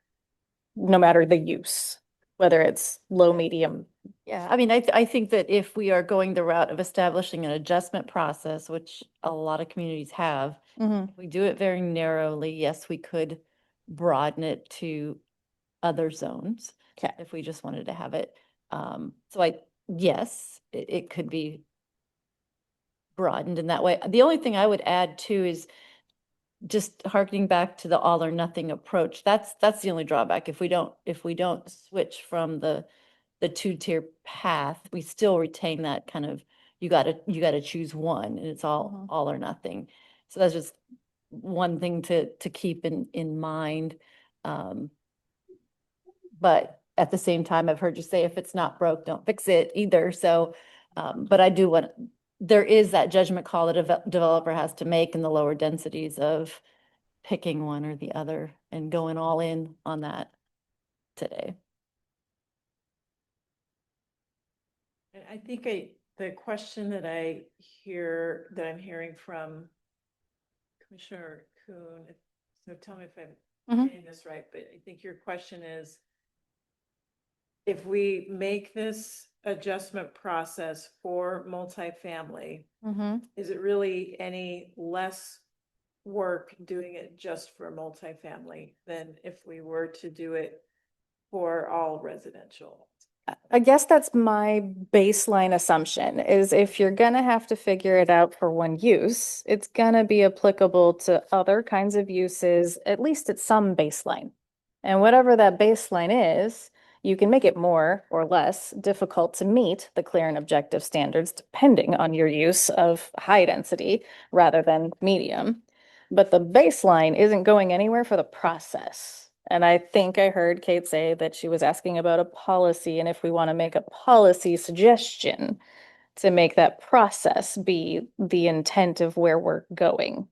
no matter the use, whether it's low, medium. Yeah, I mean, I think that if we are going the route of establishing an adjustment process, which a lot of communities have, if we do it very narrowly, yes, we could broaden it to other zones. Okay. If we just wanted to have it. Yes, it could be broadened in that way. The only thing I would add too is just harkening back to the all or nothing approach. That's the only drawback. If we don't switch from the two-tier path, we still retain that kind of, you gotta choose one and it's all or nothing. So that's just one thing to keep in mind. But at the same time, I've heard you say if it's not broke, don't fix it either. So, but I do want, there is that judgment call that a developer has to make in the lower densities of picking one or the other and going all in on that today. And I think the question that I'm hearing from Commissioner Kuhn, so tell me if I'm getting this right, but I think your question is, if we make this adjustment process for multifamily, is it really any less work doing it just for multifamily than if we were to do it for all residential? I guess that's my baseline assumption is if you're gonna have to figure it out for one use, it's gonna be applicable to other kinds of uses, at least at some baseline. And whatever that baseline is, you can make it more or less difficult to meet the clear and objective standards depending on your use of high density rather than medium. But the baseline isn't going anywhere for the process. And I think I heard Kate say that she was asking about a policy and if we want to make a policy suggestion to make that process be the intent of where we're going.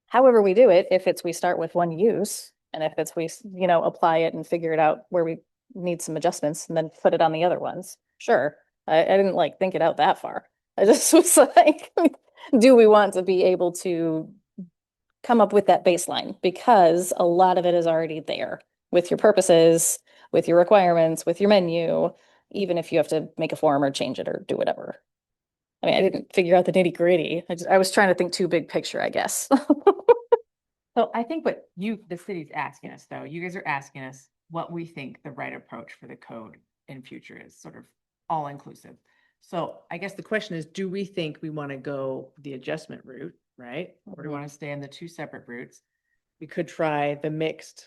However we do it, if it's we start with one use and if it's we, apply it and figure it out where we need some adjustments and then put it on the other ones. Sure. I didn't think it out that far. I just was like, do we want to be able to come up with that baseline? Because a lot of it is already there with your purposes, with your requirements, with your menu, even if you have to make a form or change it or do whatever. I mean, I didn't figure out the nitty gritty. I was trying to think too big picture, I guess. So I think what the city's asking us though, you guys are asking us what we think the right approach for the code in future is, sort of all inclusive. So I guess the question is, do we think we want to go the adjustment route, right? Or do we want to stay on the two separate routes? We could try the mixed,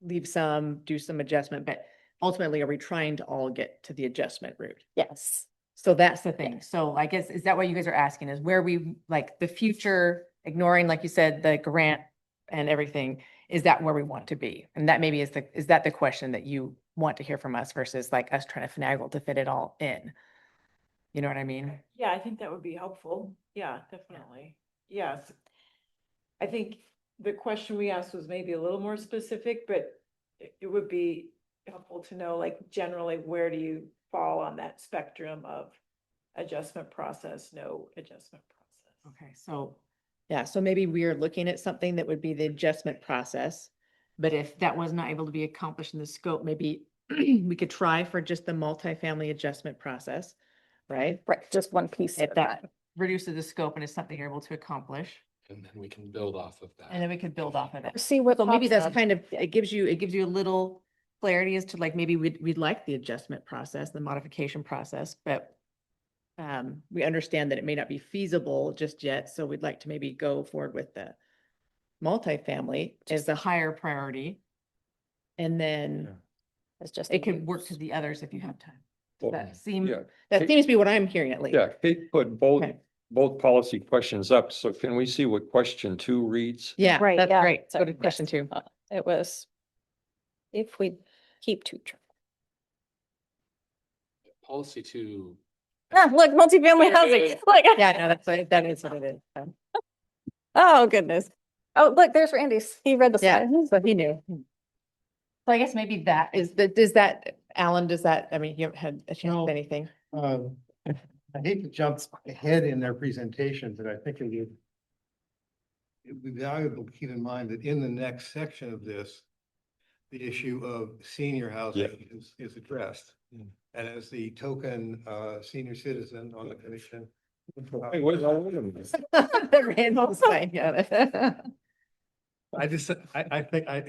leave some, do some adjustment, but ultimately, are we trying to all get to the adjustment route? Yes. So that's the thing. So I guess, is that what you guys are asking, is where we, like the future, ignoring, like you said, the grant and everything, is that where we want to be? And that maybe is that the question that you want to hear from us versus like us trying to finagle to fit it all in? You know what I mean? Yeah, I think that would be helpful. Yeah, definitely. Yes. I think the question we asked was maybe a little more specific, but it would be helpful to know, like, generally, where do you fall on that spectrum of adjustment process, no adjustment process? Okay, so, yeah, so maybe we are looking at something that would be the adjustment process. But if that was not able to be accomplished in the scope, maybe we could try for just the multifamily adjustment process, right? Right, just one piece If of that that. reduces the scope and is something you're able to accomplish, And then we can build off of that. and then we could build off of that. See what So maybe pops that's up. kind of, Yeah. it gives you a little clarity as to like, maybe we'd like the adjustment process, the modification process, but we understand that it may not be feasible just yet. So we'd like to maybe go forward with the multifamily as the higher priority. And then It's just. it could work to the others if you have time. Does Well, that seem, yeah, that Kate- seems to be what I'm hearing at least. Yeah, Kate put both, Okay. both policy questions up, so can we see what question 2 reads? Yeah, Right, that's yeah. great. Go Sorry, to question yes. 2. It was, if we keep two. Policy 2. Ah, look, multifamily housing, look. Yeah, no, that is what it is. So, Oh, goodness. Oh, look, there's Randy's. He read the yeah, slide. so he knew. So I guess maybe that is, does that, Alan, does that, I mean, you haven't had a chance No. of anything. I hate to jump ahead in their presentation, but I think it'd be valuable to keep in mind that in the next section of this, the issue of senior housing is addressed. And as the token senior citizen on the commission. Hey, where's all of them? Randall's saying, yeah. I think I'm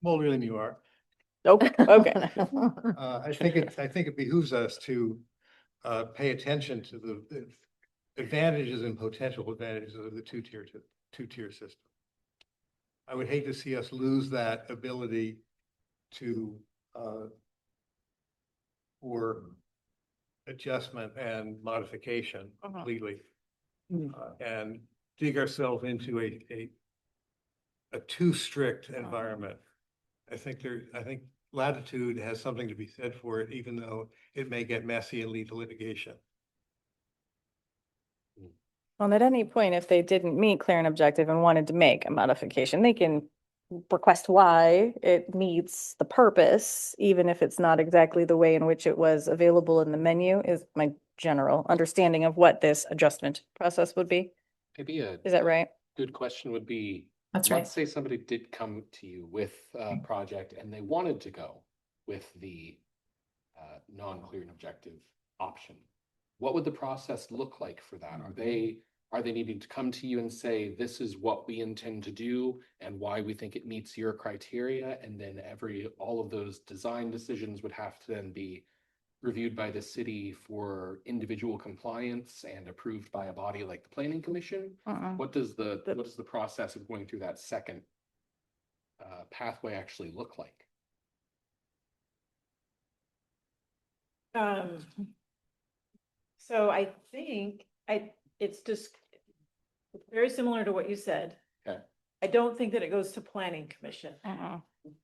older than you are. Okay, okay. I think it behooves us to pay attention to the advantages and potential advantages of the two-tier system. I would hate to see us lose that ability to for adjustment and modification completely, and dig ourselves into a too strict environment. I think latitude has something to be said for it, even though it may get messy and lead to litigation. Well, at any point, if they didn't meet clear and objective and wanted to make a modification, they can request why it meets the purpose, even if it's not exactly the way in which it was available in the menu, is my general understanding of what this adjustment process would be. Maybe a Is that right? good question would be, That's right. let's say somebody did come to you with a project and they wanted to go with the non-clear and objective option. What would the process look like for that? Are they needing to come to you and say, this is what we intend to do and why we think it meets your criteria? And then all of those design decisions would have to then be reviewed by the city for individual compliance and approved by a body like the Planning Commission? What does the process of going through that second pathway actually look like? So I think it's just very similar to what you said. Okay. I don't think that it goes to Planning Commission.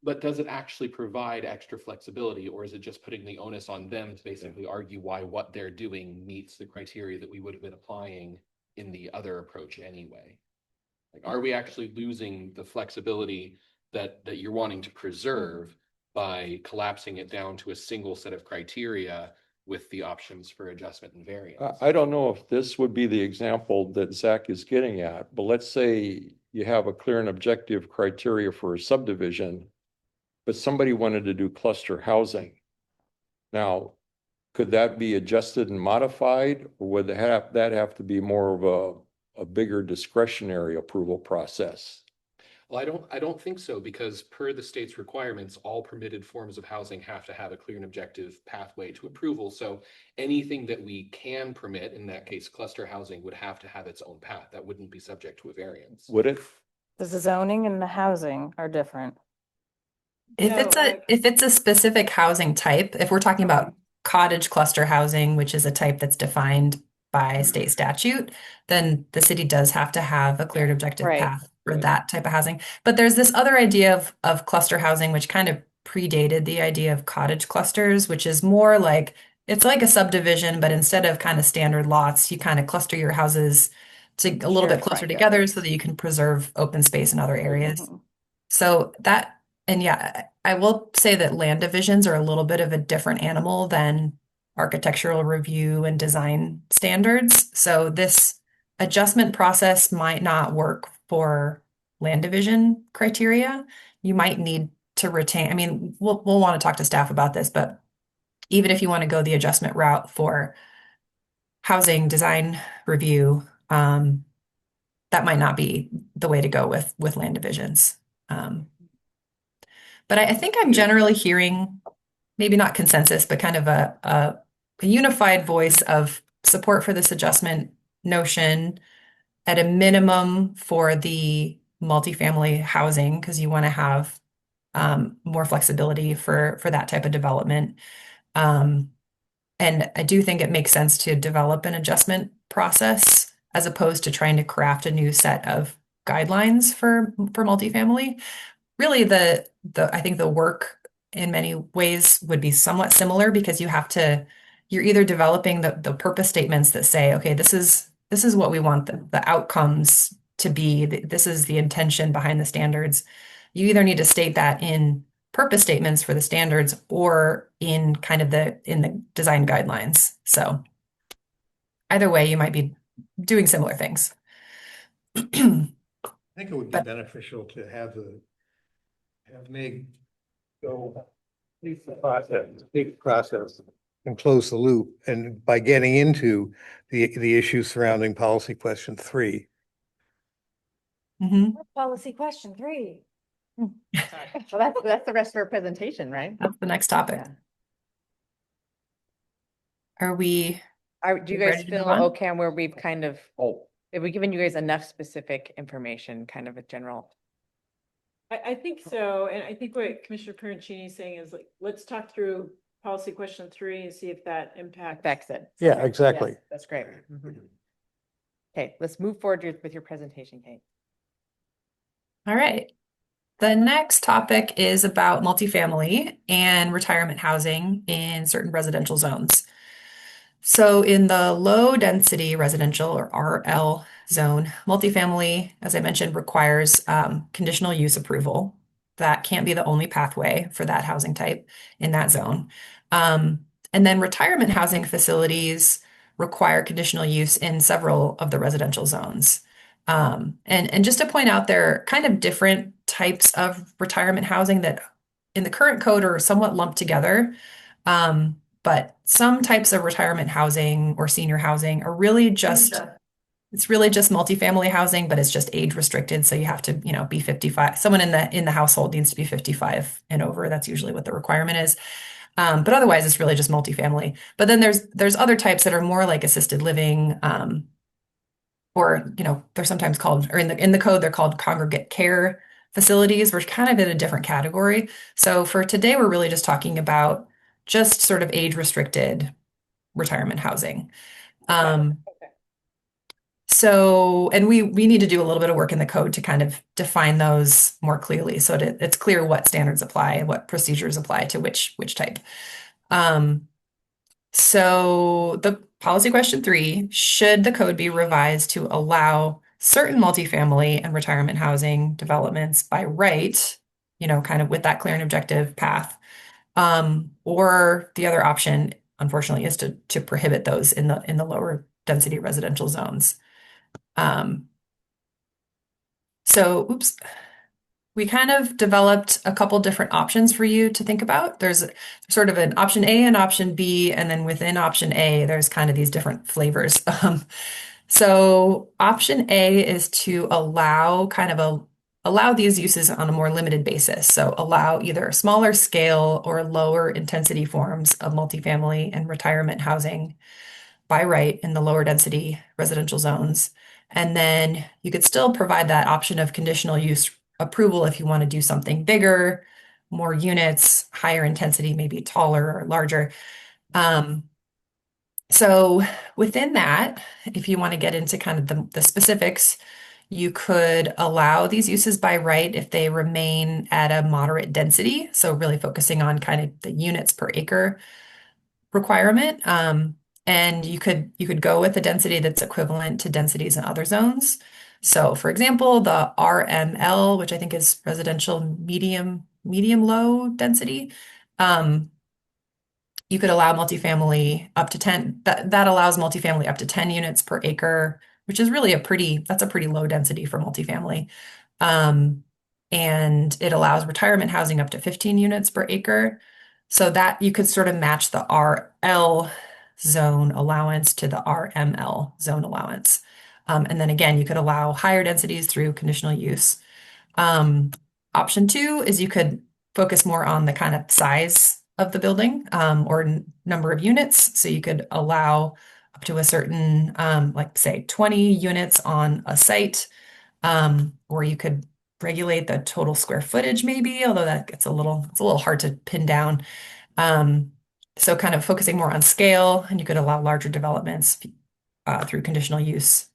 But does it actually provide extra flexibility, or is it just putting the onus on them to basically argue why what they're doing meets the criteria that we would have been applying in the other approach anyway? Like, are we actually losing the flexibility that you're wanting to preserve by collapsing it down to a single set of criteria with the options for adjustment and variance? I don't know if this would be the example that Zach is getting at, but let's say you have a clear and objective criteria for a subdivision, but somebody wanted to do cluster housing. Now, could that be adjusted and modified, or would that have to be more of a bigger discretionary approval process? Well, I don't think so, because per the state's requirements, all permitted forms of housing have to have a clear and objective pathway to approval. So anything that we can permit, in that case, cluster housing, would have to have its own path. That wouldn't be subject to a variance. Would it? The zoning and the housing are different. If it's a specific housing type, if we're talking about cottage cluster housing, which is a type that's defined by state statute, then the city does have to have a clear and objective Right. path for that type of housing. But there's this other idea of cluster housing, which kind of predated the idea of cottage clusters, which is more like, it's like a subdivision, but instead of kind of standard lots, you kind of cluster your houses to a little Share bit closer front together yards. so that you can preserve open space in other areas. Mhm. So that, and yeah, I will say that land divisions are a little bit of a different animal than architectural review and design standards. So this adjustment process might not work for land division criteria. You might need to retain, I mean, we'll want to talk to staff about this, but even if you want to go the adjustment route for housing design review, that might not be the way to go with land divisions. But I think I'm generally hearing, maybe not consensus, but kind of a unified voice of support for this adjustment notion at a minimum for the multifamily housing, because you want to have more flexibility for that type of development. And I do think it makes sense to develop an adjustment process as opposed to trying to craft a new set of guidelines for multifamily. Really, I think the work in many ways would be somewhat similar because you're either developing the purpose statements that say, okay, this is what we want the outcomes to be. This is the intention behind the standards. You either need to state that in purpose statements for the standards or in kind of in the design guidelines. So either way, you might be doing similar things. I think it would be But- beneficial to have Meg go take the process and close the loop. And by getting into the issues surrounding policy question 3. Mhm. Policy question 3. So that's the rest of our presentation, right? That's the next topic. Yeah. Do you guys ready to move feel on? okay on where we've kind of, Oh, have we given you guys enough specific information, kind of a general? I think so, and I think what Commissioner Perencini is saying is like, let's talk through policy question 3 and see if that impacts. Affects it. yeah, exactly. Yes, that's great. Mhm. Okay, let's move forward with your presentation, Kate. All right. The next topic is about multifamily and retirement housing in certain residential zones. So in the low density residential or RL zone, multifamily, as I mentioned, requires conditional use approval. That can't be the only pathway for that housing type in that zone. And then retirement housing facilities require conditional use in several of the residential zones. And just to point out, there are kind of different types of retirement housing that in the current code are somewhat lumped together. But some types of retirement housing or senior housing are really it's really just multifamily housing, but it's just age restricted. So you have to, be 55. Someone in the household needs to be 55 and over. That's usually what the requirement is. But otherwise it's really just multifamily. But then there's other types that are more like assisted living, or they're sometimes called, or in the code they're called congregate care facilities. We're kind of in a different category. So for today, we're really just talking about just sort of age restricted retirement housing. So, and we need to do a little bit of work in the code to kind of define those more clearly, so that it's clear what standards apply and what procedures apply to which type. So the policy question 3, should the code be revised to allow certain multifamily and retirement housing developments by right, kind of with that clear and objective path? Or the other option, unfortunately, is to prohibit those in the lower density residential zones. Oops. We kind of developed a couple different options for you to think about. There's sort of an option A and option B, and then within option A, there's kind of these different flavors. So option A is to allow these uses on a more limited basis. So allow either smaller scale or lower intensity forms of multifamily and retirement housing by right in the lower density residential zones. And then you could still provide that option of conditional use approval if you want to do something bigger, more units, higher intensity, maybe taller or larger. So within that, if you want to get into kind of the specifics, you could allow these uses by right if they remain at a moderate density. So really focusing on kind of the units per acre requirement. And you could go with a density that's equivalent to densities in other zones. So for example, the RML, which I think is residential medium low density, you could allow multifamily up to 10, that allows multifamily up to 10 units per acre, which is really that's a pretty low density for multifamily. And it allows retirement housing up to 15 units per acre. So that you could sort of match the RL zone allowance to the RML zone allowance. And then again, you could allow higher densities through conditional use. Option 2 is you could focus more on the kind of size of the building, or number of units. So you could allow up to a certain, like say 20 units on a site, or you could regulate the total square footage maybe, although it's a little hard to pin down. So kind of focusing more on scale, and you could allow larger developments through conditional use.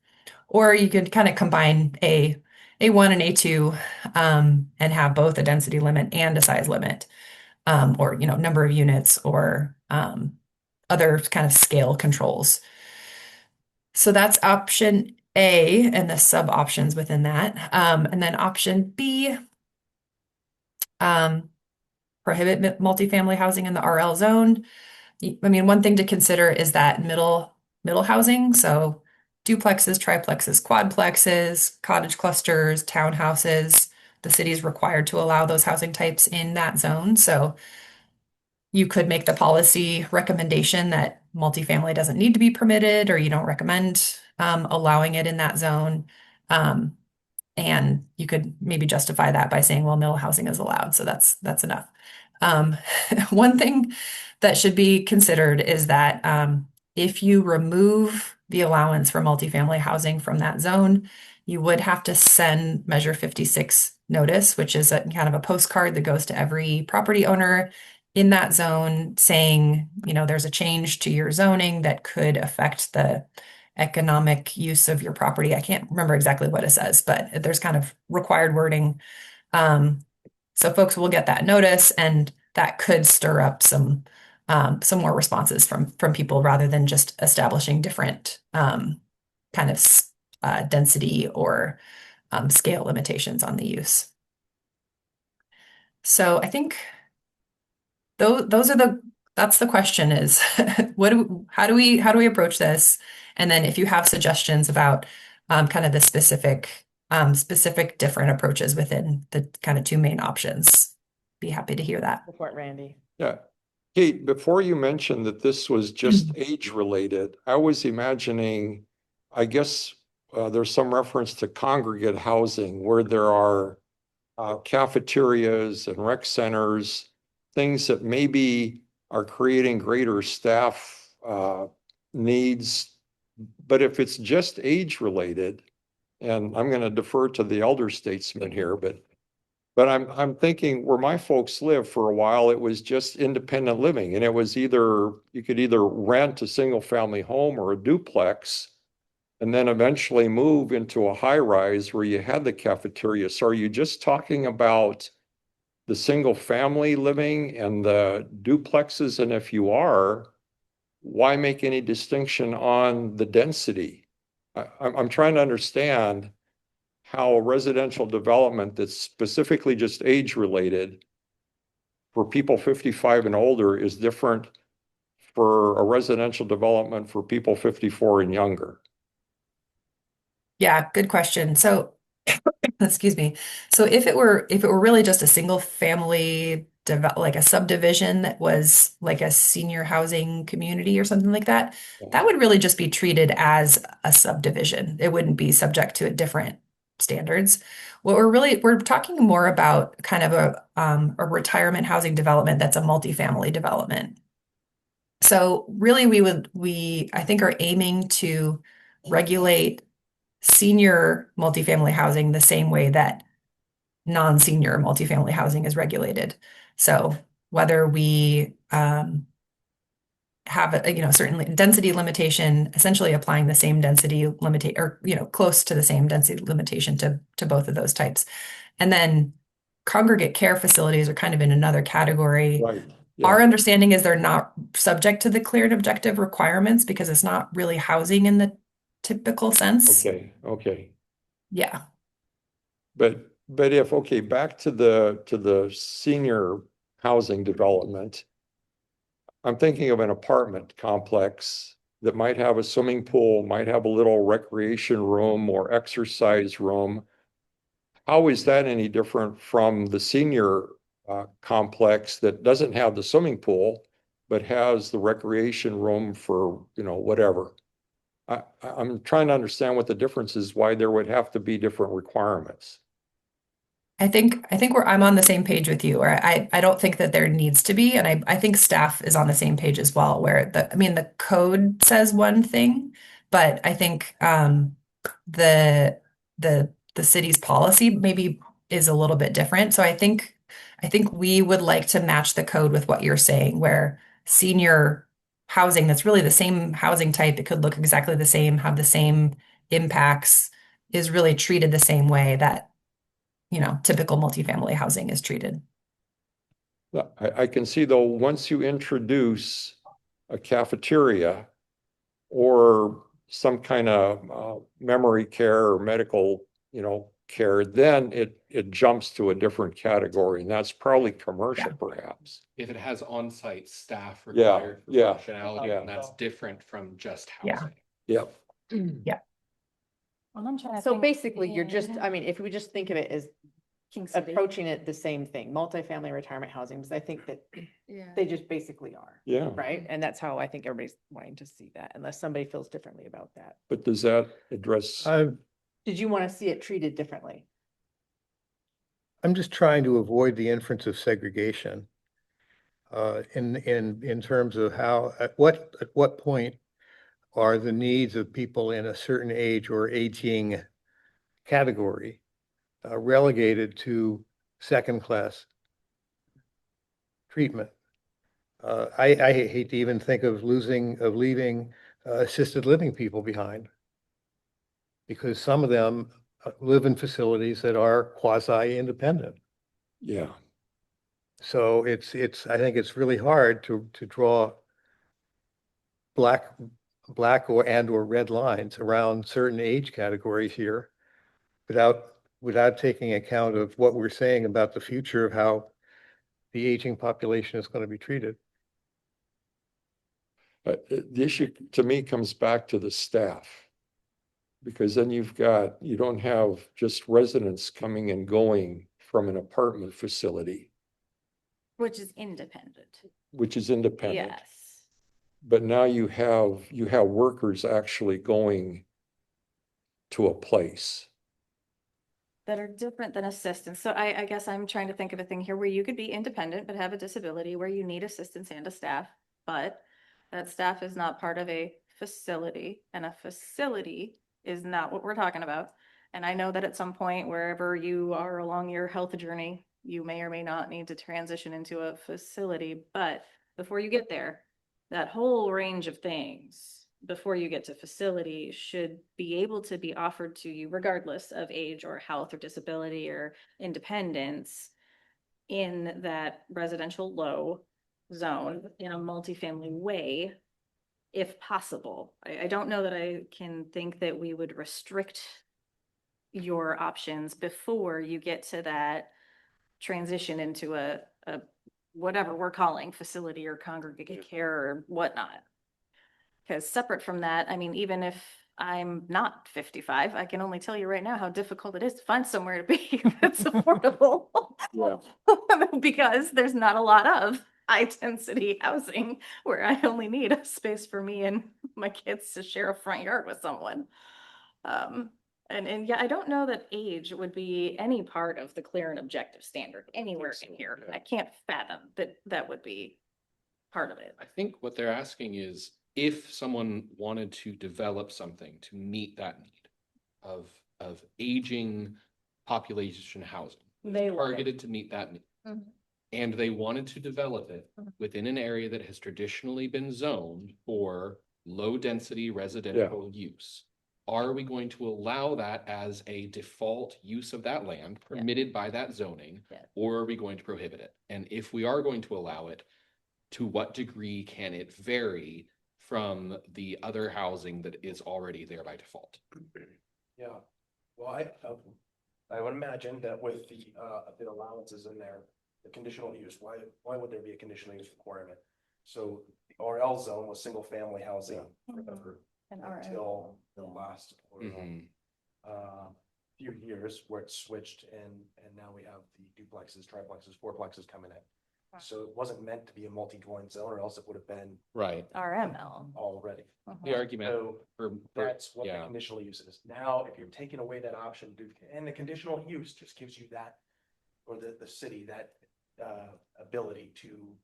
Or you could kind of combine A1 and A2 and have both a density limit and a size limit, or number of units, or other kind of scale controls. So that's option A and the sub options within that. And then option B, prohibit multifamily housing in the RL zone. I mean, one thing to consider is that middle housing. So duplexes, triplexes, quadplexes, cottage clusters, townhouses. The city is required to allow those housing types in that zone. So you could make the policy recommendation that multifamily doesn't need to be permitted, or you don't recommend allowing it in that zone. And you could maybe justify that by saying, well, middle housing is allowed, so that's enough. Um, one thing that should be considered is that if you remove the allowance for multifamily housing from that zone, you would have to send Measure 56 notice, which is a kind of a postcard that goes to every property owner in that zone saying, there's a change to your zoning that could affect the economic use of your property. I can't remember exactly what it says, but there's kind of required wording. So folks will get that notice, and that could stir up some more responses from people, rather than just establishing different kind of density or scale limitations on the use. So I think that's the question is how do we approach this? And then if you have suggestions about kind of the specific different approaches within the kind of two main options, be happy to hear that. Report, Randy. Yeah. Kate, before you mentioned that this was just age related, I was imagining, I guess there's some reference to congregate housing where there are cafeterias and rec centers, things that maybe are creating greater staff needs. But if it's just age related, and I'm going to defer to the elder statesman here, but I'm thinking where my folks live for a while, it was just independent living, and it was you could either rent a single family home or a duplex, and then eventually move into a high rise where you had the cafeteria. So are you just talking about the single family living and the duplexes? And if you are, why make any distinction on the density? I'm trying to understand how a residential development that's specifically just age related for people 55 and older is different for a residential development for people 54 and younger. Yeah, good question. So, excuse me. So if it were really just a single family like a subdivision that was like a senior housing community or something like that, that would really just be treated as a subdivision. It wouldn't be subject to different standards. What we're talking more about kind of a retirement housing development that's a multifamily development. So really we I think are aiming to regulate senior multifamily housing the same way that non-senior multifamily housing is regulated. So whether we have a certainly density limitation, essentially applying the same density limitation, or close to the same density limitation to both of those types. And then congregate care facilities are kind of in another category. Right. Yeah. Our understanding is they're not subject to the clear and objective requirements because it's not really housing in the typical sense. Okay. Yeah. But if, okay, back to the senior housing development, I'm thinking of an apartment complex that might have a swimming pool, might have a little recreation room or exercise room. How is that any different from the senior complex that doesn't have the swimming pool, but has the recreation room for, whatever? I'm trying to understand what the difference is, why there would have to be different requirements. I think I'm on the same page with you, or I don't think that there needs to be, and I think staff is on the same page as well, where the code says one thing, but I think the city's policy maybe is a little bit different. So I think we would like to match the code with what you're saying, where senior housing that's really the same housing type, it could look exactly the same, have the same impacts is really treated the same way that, typical multifamily housing is treated. I can see though, once you introduce a cafeteria or some kind of memory care or medical, care, then it jumps to a different category, and that's probably commercial perhaps. If it has on-site staff Yeah, required for yeah, functionality, yeah. then that's different from just Yeah. housing. Yep. Well, I'm trying to So think basically, you're just, in I mean, if we just think of it as King City. approaching it the same thing, multifamily retirement housing, because I think that Yeah. they just basically are. Yeah. Right? And that's how I think everybody's wanting to see that, unless somebody feels differently about that. But does that address? Did you want to see it treated differently? I'm just trying to avoid the inference of segregation. In terms of how, at what point are the needs of people in a certain age or aging category relegated to second-class treatment? I hate to even think of leaving assisted living people behind, because some of them live in facilities that are quasi-independent. Yeah. So I think it's really hard to draw black or red lines around certain age categories here without taking account of what we're saying about the future of how the aging population is going to be treated. The issue to me comes back to the staff. Because then you don't have just residents coming and going from an apartment facility, Which is independent. which is independent. Yes. But now you have workers actually going to a place. That are different than assistance. So I guess I'm trying to think of a thing here where you could be independent but have a disability where you need assistance and a staff, but that staff is not part of a facility, and a facility is not what we're talking about. And I know that at some point, wherever you are along your health journey, you may or may not need to transition into a facility, but before you get there, that whole range of things before you get to facility should be able to be offered to you regardless of age or health or disability or independence in that residential low zone in a multifamily way, if possible. I don't know that I can think that we would restrict your options before you get to that transition into a whatever we're calling facility or congregate care or whatnot. Because separate from that, I mean, even if I'm not 55, I can only tell you right now how difficult it is to find somewhere to be that's affordable. Yeah. Because there's not a lot of high density housing where I only need a space for me and my kids to share a front yard with someone. And yeah, I don't know that age would be any part of the clear and objective standard anywhere in here. yeah. I can't fathom that that would be part of it. I think what they're asking is if someone wanted to develop something to meet that need of aging population housing, They want it. targeted to meet that need. Mhm. And they wanted to develop it within an area that has traditionally been zoned for low density residential use. Are we going to allow that as a default use of that land permitted by that zoning? Yeah. Or are we going to prohibit it? And if we are going to allow it, to what degree can it vary from the other housing that is already there by default? Yeah, well, I would imagine that with the allowances in there, the conditional use, why would there be a conditional use requirement? So the RL zone was single family housing forever until the last few years where it switched and now we have the duplexes, triplexes, fourplexes coming in. So it wasn't meant to be a multi-dwelling zone, or else it would have been Right. RML. The already. Uh-huh. argument So for that's what the yeah. conditional use is. Now, if you're taking away that option, and the conditional use just gives you that, or the city, that ability to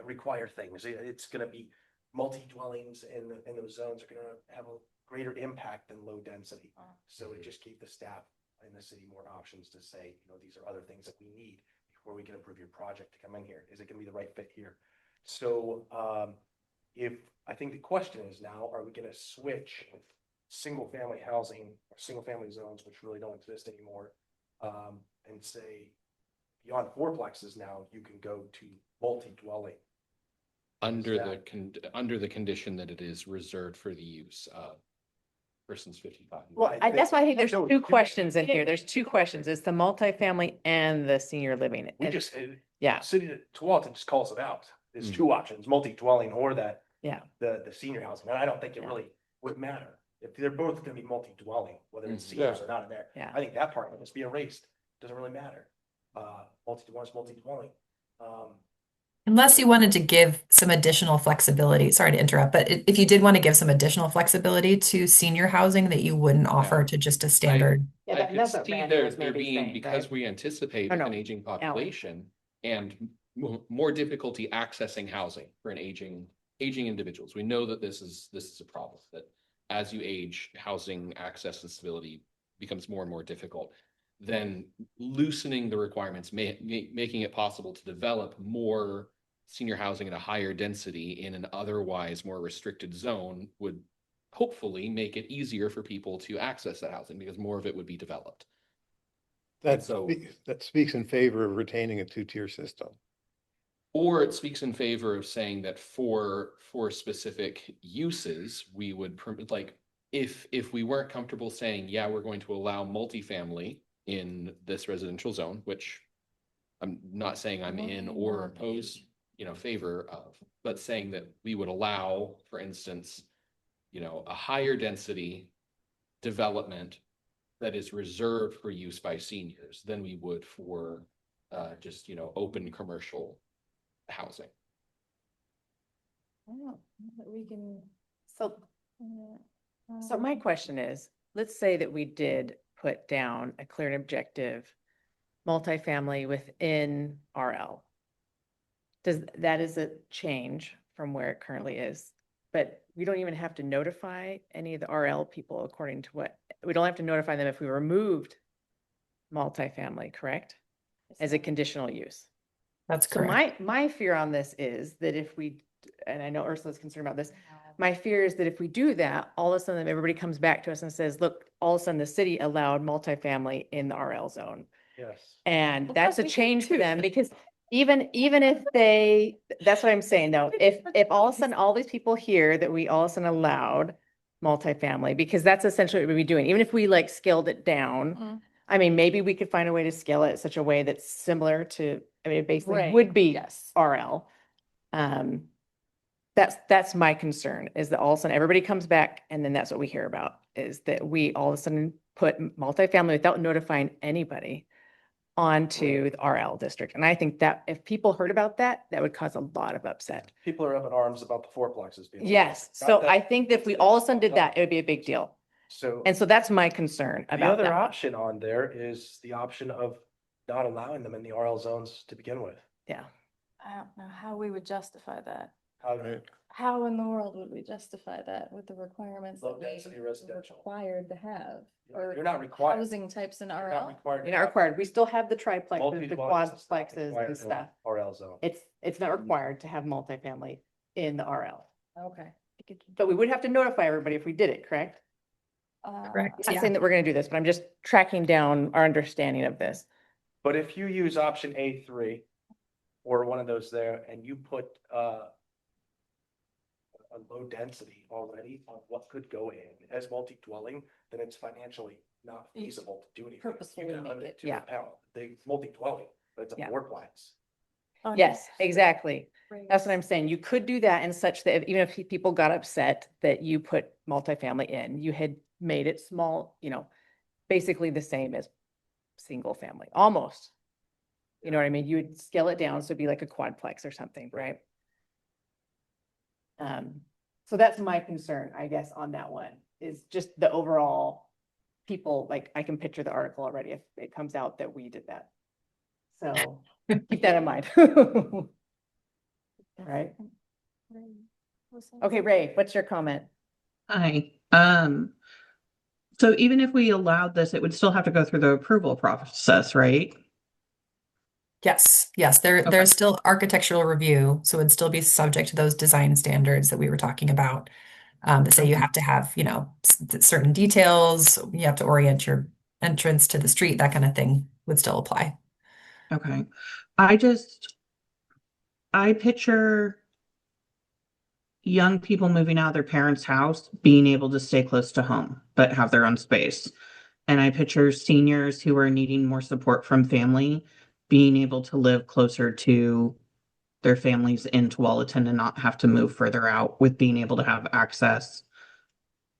require things. It's gonna be multi-dwellings in those zones are gonna have a greater impact than low density. So it just gave the staff in the city more options to say, these are other things that we need before we can approve your project to come in here. Is it gonna be the right fit here? So if I think the question is now, are we gonna switch single family housing or single family zones, which really don't exist anymore. And say beyond fourplexes now, you can go to multi-dwelling. Under the condition that it is reserved for the use of persons 55. Well, I that's why I think think- there's two questions in here. There's two questions. It's the multifamily and the senior living. We And- just, yeah, city of Tualatin just calls it out. There's two options, multi-dwelling or that, yeah. the senior housing. And I don't think it really would matter. If they're both gonna be multi-dwelling, whether it's Mhm. seniors or not in there. Yeah. I think that part must be erased. Doesn't really matter. Multi-dwelling is multi-dwelling. Unless you wanted to give some additional flexibility, sorry to interrupt, but if you did want to give some additional flexibility to senior housing that you wouldn't offer to just a standard. Yeah, I could that's what see Randy there, was there maybe being, saying, because right? we anticipate Oh, no, an aging Alan. population and more difficulty accessing housing for an aging individuals. We know that this is a problem, that as you age, housing access and stability becomes more and more difficult. Then loosening the requirements, making it possible to develop more senior housing at a higher density in an otherwise more restricted zone would hopefully make it easier for people to access that housing because more of it would be developed. That So- that speaks in favor of retaining a two-tier system. Or it speaks in favor of saying that for specific uses, we would permit, like, if we weren't comfortable saying, yeah, we're going to allow multifamily in this residential zone, which I'm not saying I'm in or oppose, favor of, but saying that we would allow, for instance, a higher density development that is reserved for use by seniors than we would for just, open commercial housing. We can. So, so my question is, let's say that we did put down a clear and objective multifamily within RL. That is a change from where it currently is, but we don't even have to notify any of the RL people according to we don't have to notify them if we removed multifamily, correct? As a conditional use. That's So correct. my fear on this is that if we, and I know Ursula's concerned about this, my fear is that if we do that, all of a sudden everybody comes back to us and says, look, all of a sudden the city allowed multifamily in the RL zone. Yes. And Well, that's a we did change for too. them because even if that's what I'm saying though, if all of a sudden all these people hear that we all of a sudden allowed multifamily, because that's essentially what we'd be doing, even if we like scaled it down. I mean, maybe we could find a way to scale it in such a way that's similar to, I mean, it basically Right, would be yes. RL. That's my concern, is that all of a sudden everybody comes back and then that's what we hear about, is that we all of a sudden put multifamily without notifying anybody onto the RL district. And I think that if people heard about that, that would cause a lot of upset. People are up in arms about the fourplexes being. Yes, Not so that- I think that if we all of a sudden did that, it would be a big deal. So And so that's my concern the about other that. option on there is the option of not allowing them in the RL zones to begin with. Yeah. I don't know how we would justify that. How, How in the world would we justify that with the requirements Low that we density are residential. required to have? Or You're not required. housing types in You're not RL? required. to You're not have required. We still have the triplexes, the multi-dwellings, it's not quadplexes required and in stuff. RL zone. It's not required to have multifamily in the RL. Okay. But we would have to notify everybody if we did it, correct? Correct. I'm not saying that we're gonna do this, but I'm just tracking down our understanding of this. But if you use option A3 or one of those there and you put a low density already on what could go in as multi-dwelling, then it's financially not feasible to do anything. Purposefully You can make limit it. to Yeah. the multi-dwelling, but it's a Yeah. fourplex. Yes, exactly. That's what I'm saying. You could do that in such that even if people got upset that you put multifamily in, you had made it small, basically the same as single family, almost. You know what I mean? You would scale it down, so it'd be like a quadplex or something, right? So that's my concern, I guess, on that one, is just the overall people, like, I can picture the article already if it comes out that we did that. So keep that in mind. Right? Okay, Ray, what's your comment? Hi, so even if we allowed this, it would still have to go through the approval process, right? Yes, there's still architectural review, so it'd still be subject to those design standards that we were talking about. that say you have to have, you know, certain details, you have to orient your entrance to the street, that kind of thing would still apply. Okay. I picture young people moving out of their parents' house, being able to stay close to home, but have their own space. And I picture seniors who are needing more support from family, being able to live closer to their families in Tualatin and not have to move further out, with being able to have access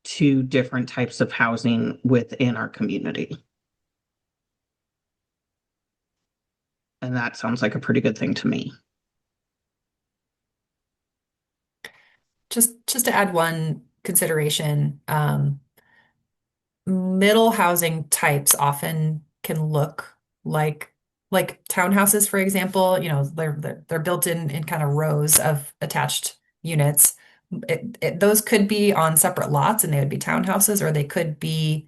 to different types of housing within our community. And that sounds like a pretty good thing to me. Just to add one consideration, middle housing types often can look like townhouses, for example. You know, they're built in kind of rows of attached units. Those could be on separate lots and they would be townhouses, or they could be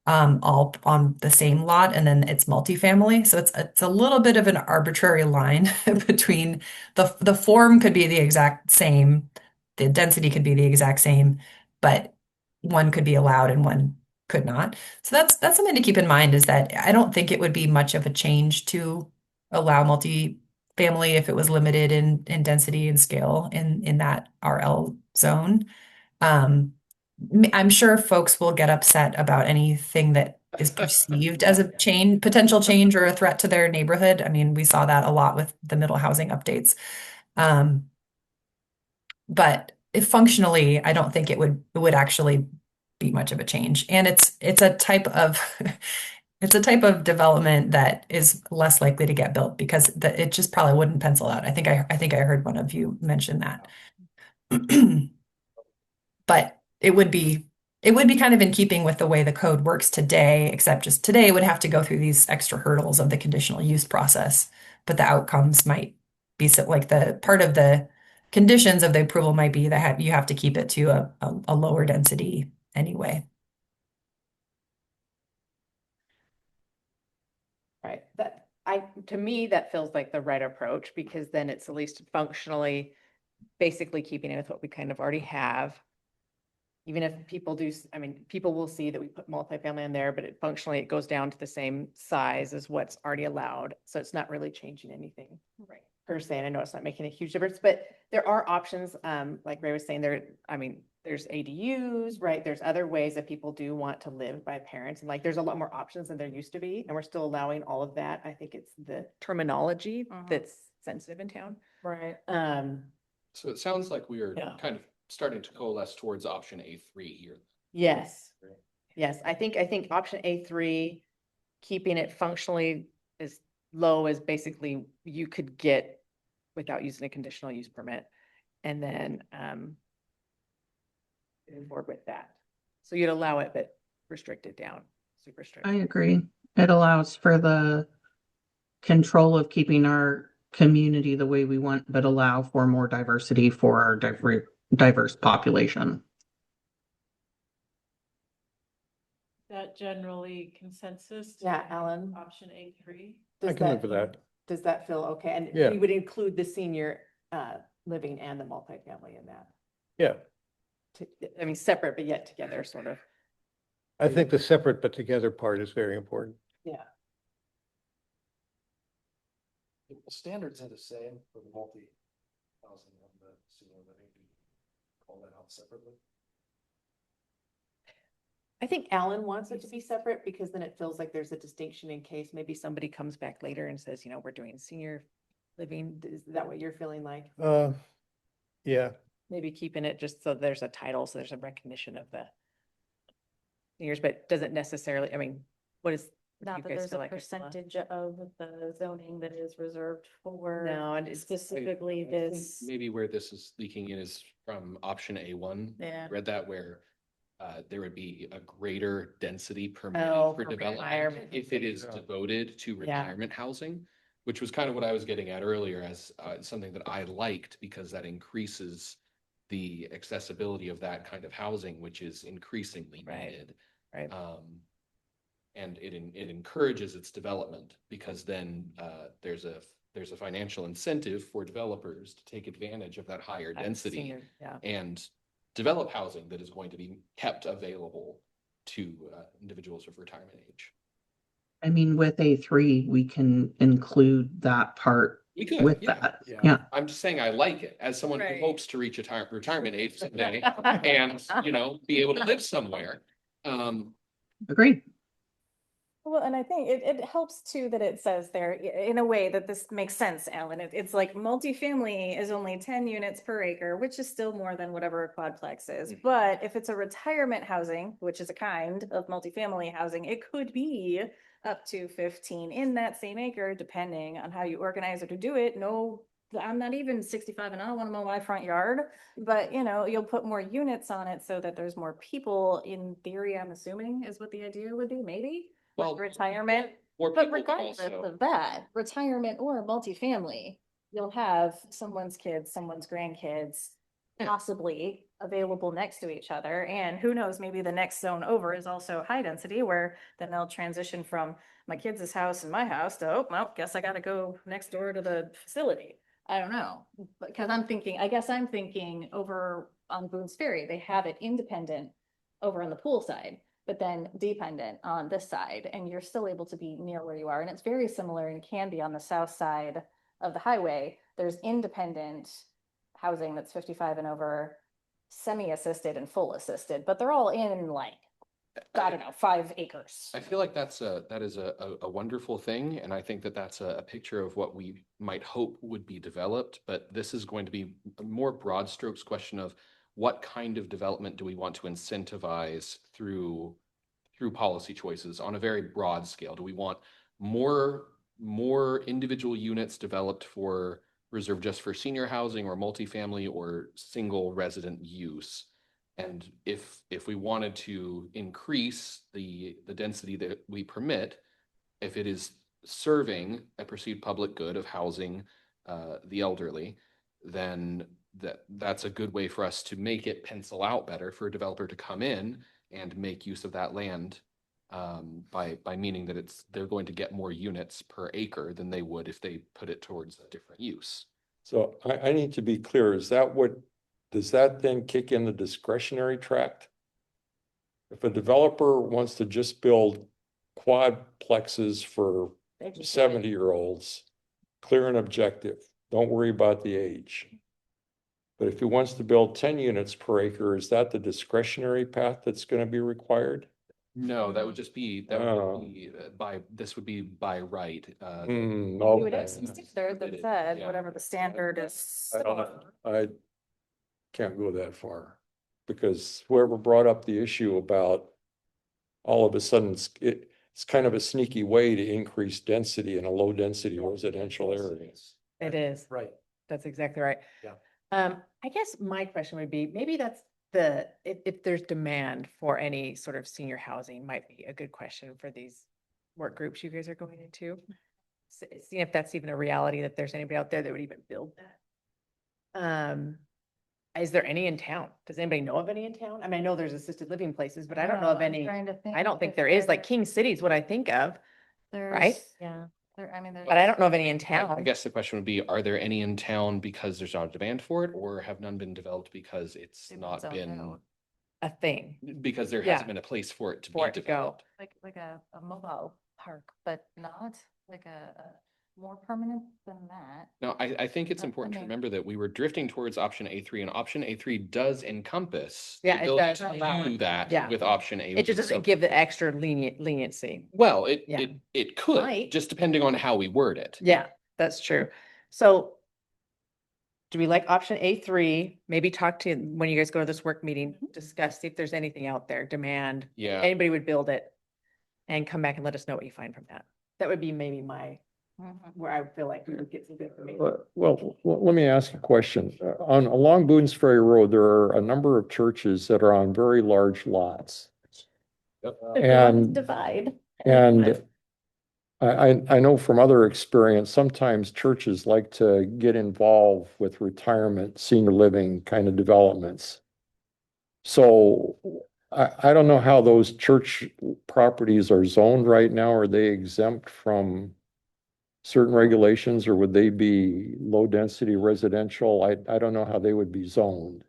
all on the same lot and then it's multifamily. So it's a little bit of an arbitrary line between the form could be the exact same, the density could be the exact same, but one could be allowed and one could not. So that's something to keep in mind, is that I don't think it would be much of a change to allow multifamily if it was limited in density and scale in that RL zone. I'm sure folks will get upset about anything that is perceived as a potential change or a threat to their neighborhood. I mean, we saw that a lot with the middle housing updates. But if functionally, I don't think it would actually be much of a change. And it's a type of it's a type of development that is less likely to get built because it just probably wouldn't pencil out. I think I heard one of you mention that. But it would be kind of in keeping with the way the code works today, except just today it would have to go through these extra hurdles of the conditional use process, but the outcomes might be like the part of the conditions of the approval might be that you have to keep it to a lower density anyway. Right. To me, that feels like the right approach, because then it's at least functionally basically keeping it with what we kind of already have. Even if people do, I mean, people will see that we put multifamily in there, but functionally it goes down to the same size as what's already allowed. So it's not really changing anything. Right. Per se, and I know it's not making a huge difference, but there are options, like Ray was saying, there's ADUs, right? There's other ways that people do want to live by parents, and like there's a lot more options than there used to be, and we're still allowing all of that. I think it's the terminology that's sensitive in town. Right. So it sounds like we are Yeah. kind of starting to coalesce towards option A3 here. Yes. Yes, I think option A3, keeping it functionally as low as basically you could get without using a conditional use permit, and then move forward with that. So you'd allow it, but restrict it down, super strict. I agree. It allows for the control of keeping our community the way we want, but allow for more diversity for our diverse population. That generally consensus? to Yeah, Alan. Option A3. I can live with that. Does that feel okay? And Yeah. we would include the senior living and the multifamily in that. Yeah, I mean, separate, but yet together, sort of. I think the separate but together part is very important. Yeah. The standards are the same for the multi-housing and the senior living. Call that out separately. I think Alan wants it to be separate, because then it feels like there's a distinction in case maybe somebody comes back later and says, you know, we're doing senior living. Is that what you're feeling like? Yeah, Maybe keeping it just so there's a title, so there's a recognition of the seniors, but doesn't necessarily, I mean, what is? Not you that guys there's feel a like, Ursula? percentage of the zoning that is reserved for No, and it's specifically I think this. maybe where this is leaking in is from option A1. Yeah. Read that where there would be a greater density Oh, permitted for for development retirement. if it is Yeah. devoted to Yeah. retirement housing, which was kind of what I was getting at earlier as something that I liked, because that increases the accessibility of that kind of housing, which is increasingly Right. needed. Right. And it encourages its development, because then there's a financial incentive for developers to take advantage of that higher density Senior, yeah. and develop housing that is going to be kept available to individuals of retirement age. I mean, with A3, we can include that part We could, with yeah. that. Yeah. Yeah. I'm just saying I like it as someone who Right. hopes to reach a retirement age someday and, be able to live somewhere. Agreed. Well, and I think it helps too that it says there in a way that this makes sense, Alan. It's like multifamily is only 10 units per acre, which is still more than whatever a quadplex is. Mhm. But if it's a retirement housing, which is a kind of multifamily housing, it could be up to 15 in that same acre, depending on how you organize it to do it. No, I'm not even 65 and I don't want to mow my front yard, but you'll put more units on it so that there's more people in theory, I'm assuming is what the idea would be, maybe. Well, Retirement, more but people regardless also. of that, retirement or multifamily, you'll have someone's kids, someone's grandkids possibly available next to each other. And who knows, maybe the next zone over is also high density where then they'll transition from my kids' house and my house to, oh, well, guess I gotta go next door to the facility. I don't know, because I guess I'm thinking over on Boone's Ferry, they have it independent over on the pool side, but then dependent on this side, and you're still able to be near where you are. And it's very similar and can be on the south side of the highway. There's independent housing that's 55 and over, semi-assisted and full assisted, but they're all in like, I don't know, 5 acres. I feel like that is a wonderful thing, and I think that that's a picture of what we might hope would be developed. But this is going to be a more broad strokes question of what kind of development do we want to incentivize through policy choices on a very broad scale? Do we want more individual units developed for reserved just for senior housing or multifamily or single resident use? And if we wanted to increase the density that we permit, if it is serving a perceived public good of housing the elderly, then that's a good way for us to make it pencil out better for a developer to come in and make use of that land by meaning that they're going to get more units per acre than they would if they put it towards a different use. So I need to be clear, does that then kick in the discretionary tract? If a developer wants to just build quadplexes for They just- 70-year-olds, clear and objective, don't worry about the age. But if he wants to build 10 units per acre, is that the discretionary path that's going to be required? No, that would just be, this would be by right. You would Okay. have some standard that said Yeah. whatever the standard is. I don't know. I can't go that far because whoever brought up the issue about all of a sudden it's kind of a sneaky way to increase density in a low density residential area. It is. Right. That's exactly right. Yeah. I guess my question would be, maybe that's if there's demand for any sort of senior housing might be a good question for these work groups you guys are going into. See if that's even a reality, that there's anybody out there that would even build that. Is there any in town? Does anybody know of any in town? I mean, I know there's assisted living places, but I don't know of any. I don't think there is, like King City is what I think of, right? Yeah, I mean, But I don't know of any in I town. guess the question would be, are there any in town because there's not a demand for it, or have none been developed because it's They've not zoned been, out. A thing. because there Yeah. hasn't been a place for it to For be it to go. developed? Like a mobile park, but not like a more permanent than that. No, I think it's I important to mean- remember that we were drifting towards option A3, and option A3 does encompass. the Yeah, it ability does to allow do it. that Yeah. with option A. It just doesn't give the extra leniency. Well, Yeah. it could, Might. just depending on how we word it. Yeah, that's true. So do we like option A3? Maybe talk to, when you guys go to this work meeting, discuss, see if there's anything out there, demand, Yeah. anybody would build it, and come back and let us know what you find from that. That would be maybe where I feel like we would get some good information. Well, let me ask a question. Along Boone's Ferry Road, there are a number of churches that are on very large lots. And Divide. And I know from other experience, sometimes churches like to get involved with retirement, senior living kind of developments. So I don't know how those church properties are zoned right now. Are they exempt from certain regulations, or would they be low density residential? I don't know how they would be zoned.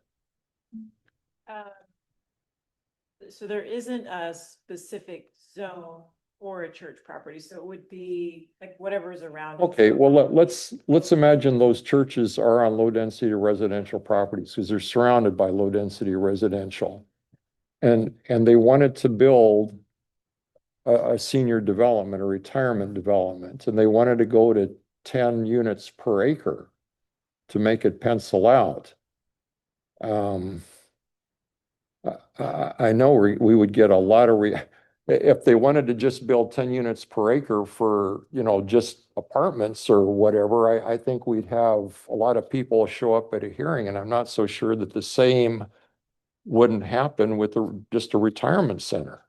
so there isn't a specific zone for a church property, so it would be like whatever's around. it. Okay, well, let's imagine those churches are on low density residential properties because they're surrounded by low density residential. And they wanted to build a senior development, a retirement development, and they wanted to go to 10 units per acre to make it pencil out. I know we would get a lot of if they wanted to just build 10 units per acre for, just apartments or whatever, I think we'd have a lot of people show up at a hearing, and I'm not so sure that the same wouldn't happen with just a retirement center.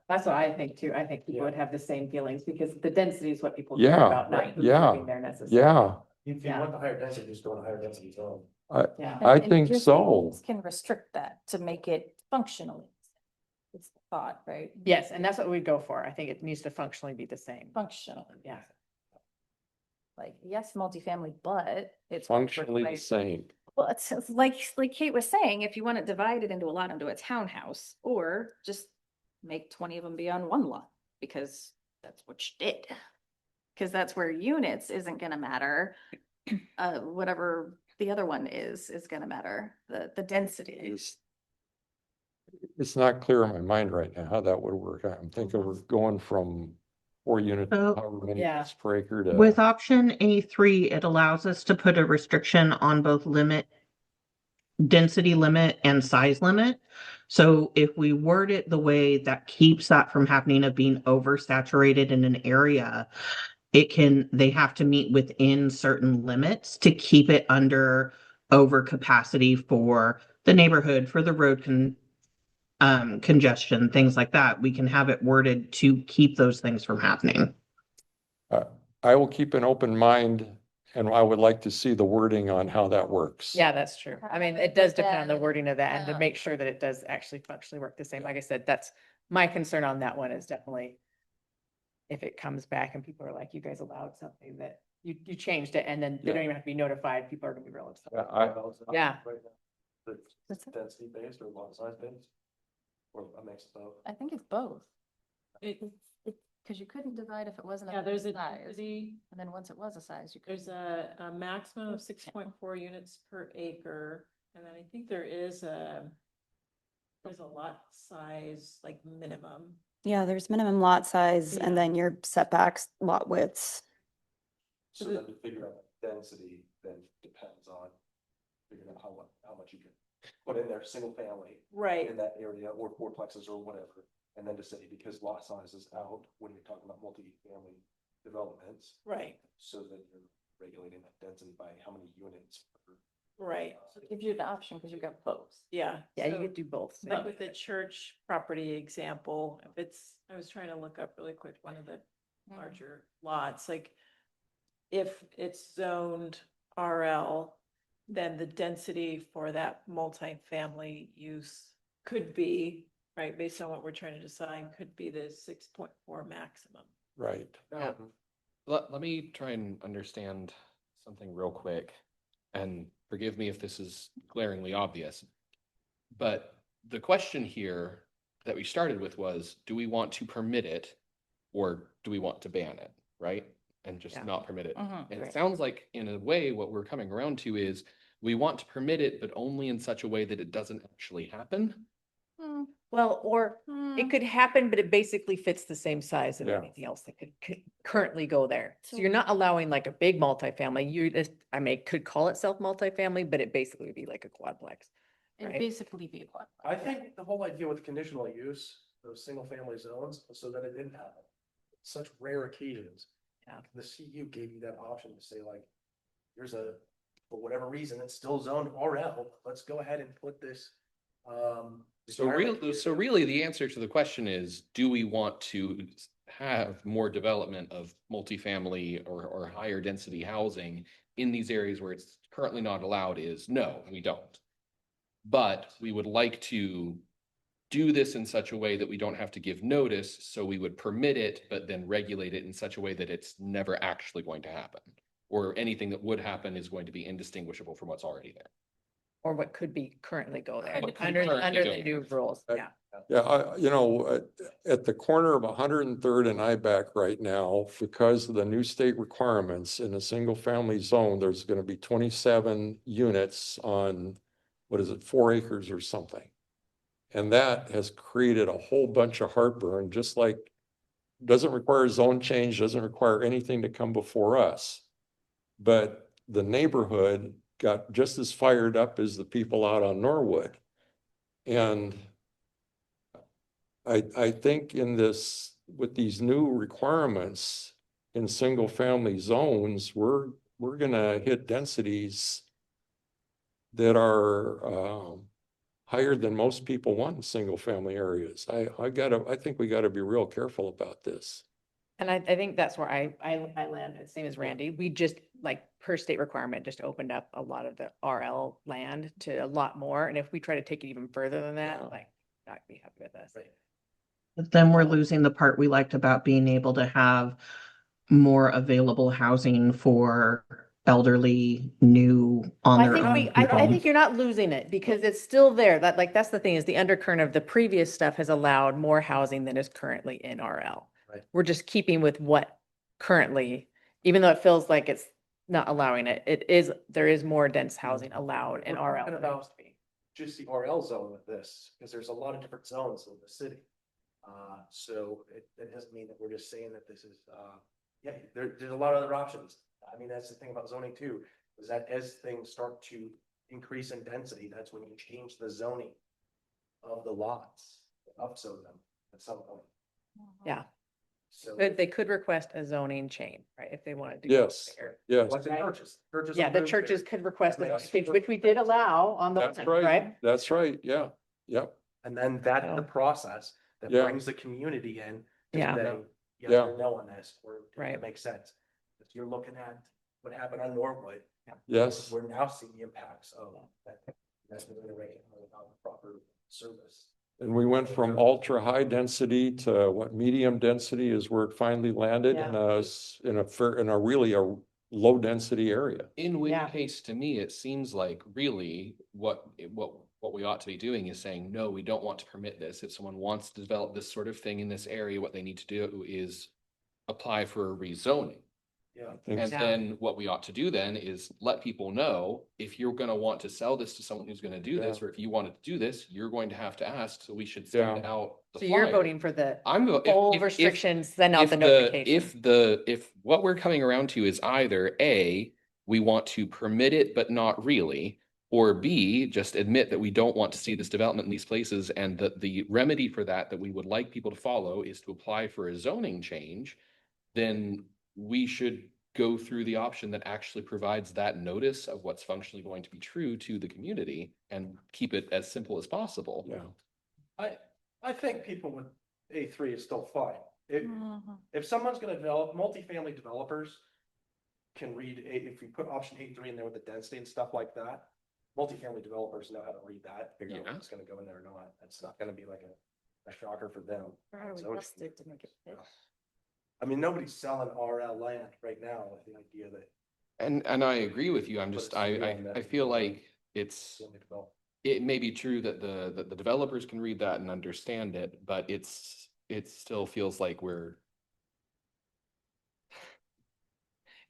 That's what I think too. I think people Yeah. would have the same feelings because the density is what people care Yeah, about, not who's yeah, living there necessarily. Yeah, If you want the higher density, just go to higher density zone. Yeah. I And think existing so. homes can restrict that to make it functionally. It's the thought, right? Yes, and that's what we'd go for. I think it needs to functionally be the same. Functional, Yeah. like, yes, multifamily, but it's. Functionally the same. Well, it's like Kate was saying, if you want it divided into a lot into a townhouse, or just make 20 of them be on one lot, because that's what you did. Because that's where units isn't gonna matter. Whatever the other one is gonna matter, the density. It's not clear in my mind right now how that would work. I'm thinking we're going from 4 units, So- however many Yeah. units per acre to. With option A3, it allows us to put a restriction on both density limit and size limit. So if we word it the way that keeps that from happening of being oversaturated in an area, they have to meet within certain limits to keep it under overcapacity for the neighborhood, for the road congestion, things like that. We can have it worded to keep those things from happening. I will keep an open mind, and I would like to see the wording on how that works. Yeah, that's true. I mean, it does depend on the then, wording of that and to make sure that it does actually functionally work the same. Like I said, that's my concern on that one is definitely if it comes back and people are like, you guys allowed something that you changed it and then they Yeah. don't even have to be notified. People are gonna be real upset. Yeah, Yeah. What's that? Density based or lot size based? Or a mix of both? I think it's both. It- Because you couldn't divide if it wasn't Yeah, there's a size, density, and then once it was a size, you could. there's a maximum of 6.4 units per acre. And then I think there's a lot size, like minimum. Yeah, there's minimum lot size Yeah. and then your setbacks, lot widths. So then to figure out density then depends on figuring out how much you can put in there, single family Right. in that area or fourplexes or whatever. And then to say, because lot size is out when you're talking about multi-family developments. Right, So that you're regulating that density by how many units. right, So it gives you the option because you've got both. yeah. Yeah, you So- could do both. Like with the church property example, I was trying to look up really quick, one of the larger lots, like if it's zoned RL, then the density for that multifamily use could be, right, based on what we're trying to decide, could be the 6.4 maximum. right. Let me try and understand something real quick, and forgive me if this is glaringly obvious. But the question here that we started with was, do we want to permit it or do we want to ban it, right? And just Yeah. not permit it. Mhm, And it right. sounds like in a way, what we're coming around to is we want to permit it, but only in such a way that it doesn't actually happen. Well, or it could happen, but it basically fits the same size of Yeah. anything else that could currently go there. So So- you're not allowing like a big multifamily. You just, could call itself multifamily, but it basically would be like a quadplex. It'd Right. basically be a quad. I think the whole idea with conditional use, those single family zones, was so that it didn't happen. Such rare occasions. Yeah. The CU gave you that option to say like, here's for whatever reason, it's still zoned RL, let's go ahead and put this. So really, the answer to the question is, do we want to have more development of multifamily or higher density housing in these areas where it's currently not allowed is no, we don't. But we would like to do this in such a way that we don't have to give notice, so we would permit it, but then regulate it in such a way that it's never actually going to happen. Or anything that would happen is going to be indistinguishable from what's already there. or what could be currently go there, What could under, currently under go the there. new rules, Right. yeah. Yeah, at the corner of 103rd and IBAC right now, because of the new state requirements in a single family zone, there's gonna be 27 units on, what is it, 4 acres or something. And that has created a whole bunch of heartburn, just like, doesn't require zone change, doesn't require anything to come before us. But the neighborhood got just as fired up as the people out on Norwood. And I think in this, with these new requirements in single family zones, we're gonna hit densities that are higher than most people want in single family areas. I think we gotta be real careful about this. And I think that's where I land, same as Randy. We just, like, per state requirement, just opened up a lot of the RL land to a lot more. And if we try to take it even further than that, like, not be happy with us. But then we're losing the part we liked about being able to have more available housing for elderly, new, on I their think own we, I people. think you're not losing it because it's still there. That, like, that's the thing, is the undercurrent of the previous stuff has allowed more housing than is currently in RL. Right. We're just keeping with what currently, even though it feels like it's not allowing it, there is more dense housing allowed in We're RL. talking than there about used to be. just the RL zone with this, because there's a lot of different zones in the city. So it doesn't mean that we're just saying that this is, yeah, there's a lot of other options. I mean, that's the thing about zoning too, is that as things start to increase in density, that's when you change the zoning of the lots, upzone them at some point. Yeah, So. but they could request a zoning change, right, if they wanted to. Yes, yes, What's in churches? Churches Yeah, will the move churches there. could request a I mean, zoning change, which we did allow on the, that's one, right, right? that's right, yeah, yep. And then that's the So- process that Yeah. brings the community in to Yeah. say, yes Yeah. or no on this, or does Right. it make sense? If you're looking at what happened on Norwood. Yes. We're now seeing the impacts of that. That's been iterating on the proper service. And we went from ultra high density to what medium density is where it finally landed in a really a low density area. In which Yeah. case, to me, it seems like really what we ought to be doing is saying, no, we don't want to permit this. If someone wants to develop this sort of thing in this area, what they need to do is apply for a rezoning. Yeah. think And so. then what we ought to do then is let people know, if you're gonna want to sell this to someone who's gonna do this, or if you wanted to do this, you're going to have to ask, so we should send Yeah. out the So you're flyer. voting for the I'm go- full if- restrictions, send out if the notification. if what we're coming around to is either A, we want to permit it, but not really, or B, just admit that we don't want to see this development in these places, and that the remedy for that we would like people to follow is to apply for a zoning change, then we should go through the option that actually provides that notice of what's functionally going to be true to the community and keep it as simple as possible. Yeah. I think people with A3 is still fine. Mm-hmm. If someone's gonna develop, multifamily developers can read, if you put option 8.3 in there with the density and stuff like that, multifamily developers know how to read that, figure out Yeah. what's gonna go in there or not. It's not gonna be like a shocker for them. So it's- I mean, nobody's selling RL land right now with the idea that. And I agree with you. I'm Put just, a seal on that. I feel like it's, Only develop. it may be true that the developers can read that and understand it, but it still feels like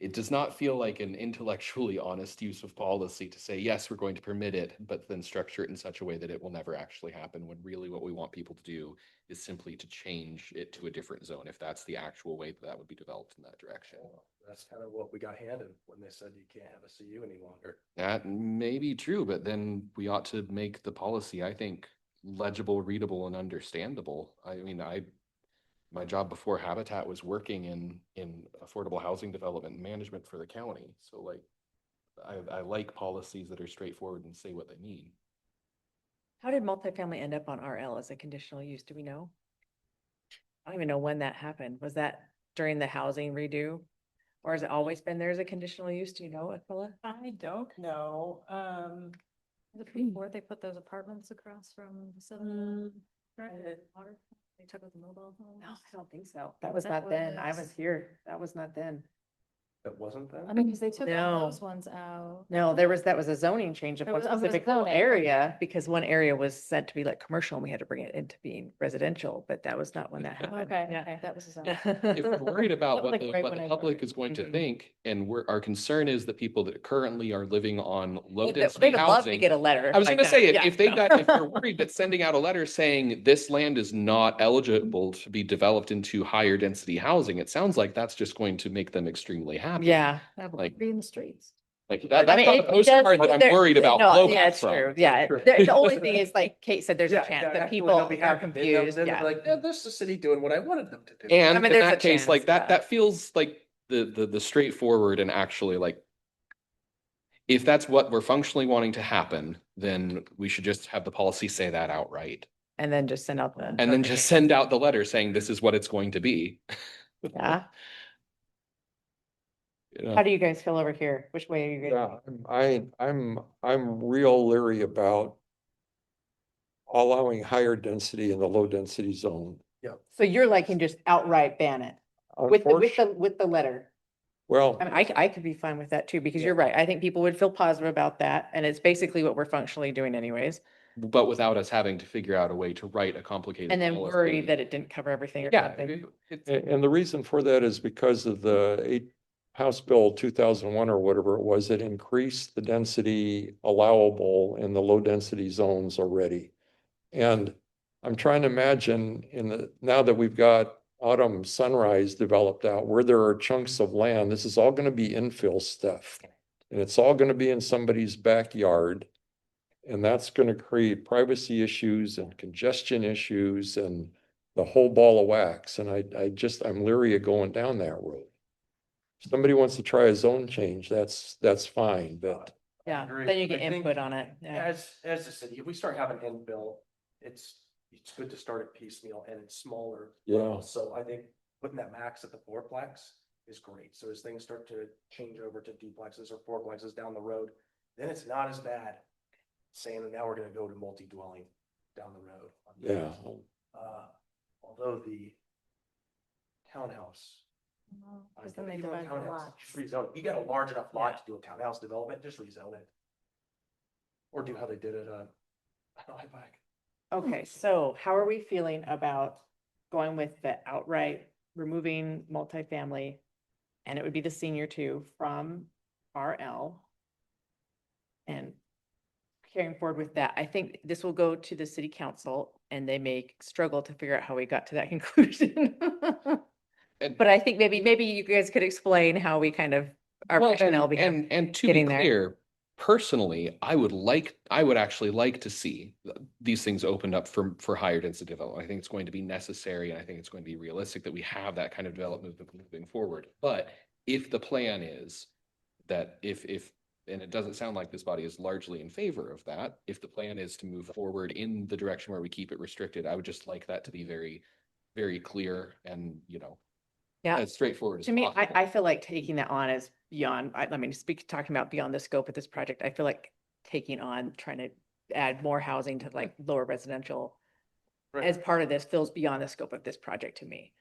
it does not feel like an intellectually honest use of policy to say, yes, we're going to permit it, but then structure it in such a way that it will never actually happen, when really what we want people to do is simply to change it to a different zone, if that's the actual way that would be developed in that direction. That's kind of what we got handed when they said you can't have a CU any longer. That may be true, but then we ought to make the policy, I think, legible, readable, and understandable. I mean, my job before Habitat was working in affordable housing development and management for the county. So like, I like policies that are straightforward and say what they mean. How did multifamily end up on RL as a conditional use? Do we know? I don't even know when that happened. Was that during the housing redo? Or has it always been there as a conditional use? Do you know, Aquila? I don't know. Before they put those apartments across from the Mm, water, they took out the mobile homes. No, I don't think so. That was not then. I was here. That was not then. That wasn't that? I mean, because they took all No. those ones out. No, that was a zoning change of It one was- it was specific zoning, okay. area, because one area was said to be like commercial and we had to bring it into being residential, but that was not when that happened. Okay, Yeah. okay, that was a zone. If we're worried about That was what like right what when the I public voted. is going to Mhm. think, and our concern is the people that currently are living on low They'd density love to housing. get a letter. I was like gonna that. say, Yeah, if they no. got, if they're worried that sending out a letter saying this land is not eligible to be developed into higher density housing, it sounds like that's just going to make them extremely happy. Yeah. Like, Be in the streets. like that, I that's mean, not it the does- postcard that I'm there- worried about no, yeah, blowback it's from. true. Yeah, True. the only thing is, like Kate said, there's a Yeah, chance yeah, that actually, people they'll be are happy. Then confused. they'll be Yeah. like, yeah, this is the city doing what I wanted them to do. And I mean, in there's a that case, like chance, that, yeah. that feels like the straightforward and actually like, if that's what we're functionally wanting to happen, then we should just have the policy say that outright. And then just send out the. And then just send out the letter saying this is what it's going to be. Yeah. You know? How do you guys feel over here? Which way are you guys? Yeah, I'm real leery about allowing higher density in the low density zone. So you're liking just outright ban it with the letter. Well, I mean, I could be fine with that too, because you're right. I think people would feel positive about that. And it's basically what we're functionally doing anyways. But without us having to figure out a way to write a complicated. And then policy. worry that it didn't cover everything or Yeah. something. and the reason for that is because of the House Bill 2001 or whatever it was, it increased the density allowable in the low density zones already. And I'm trying to imagine now that we've got Autumn Sunrise developed out, where there are chunks of land, this is all going to be infill stuff. And it's all going to be in somebody's backyard. And that's going to create privacy issues and congestion issues and the whole ball of wax. And I'm leery of going down that road. If somebody wants to try a zone change, that's fine, but Yeah, agree. then you get I think input on it. Yeah. As a city, if we start having infill, it's good to start it piecemeal and it's smaller. Yeah. levels. So I think putting that max at the fourplex is great. So as things start to change over to duplexes or fourplexes down the road, then it's not as bad. Saying that now we're gonna go to multi-dwelling down the road. yeah. Although the townhouse. Because I then they think even divide the townhouse, lots. just rezone it. You got a large enough lot to do a townhouse development, just rezone it. Or do how they did it, Liveback. Okay, so how are we feeling about going with the outright removing multifamily? And it would be the senior two from RL. And carrying forward with that, I think this will go to the city council and they may struggle to figure out how we got to that conclusion. And- But I think maybe you guys could explain how we kind of, our Well, rationale behind. and to be getting there. clear, personally, I would actually like to see these things opened up for higher density development. I think it's going to be necessary, and I think it's going to be realistic that we have that kind of development moving forward. But if the plan is that if and it doesn't sound like this body is largely in favor of that, if the plan is to move forward in the direction where we keep it restricted, I would just like that to be very, very clear and, Yeah. as straightforward as To me, possible. I feel like taking that on is beyond, I mean, talking about beyond the scope of this project, I feel like taking on, trying to add more housing to like lower residential as part of this feels beyond the scope of this project to me.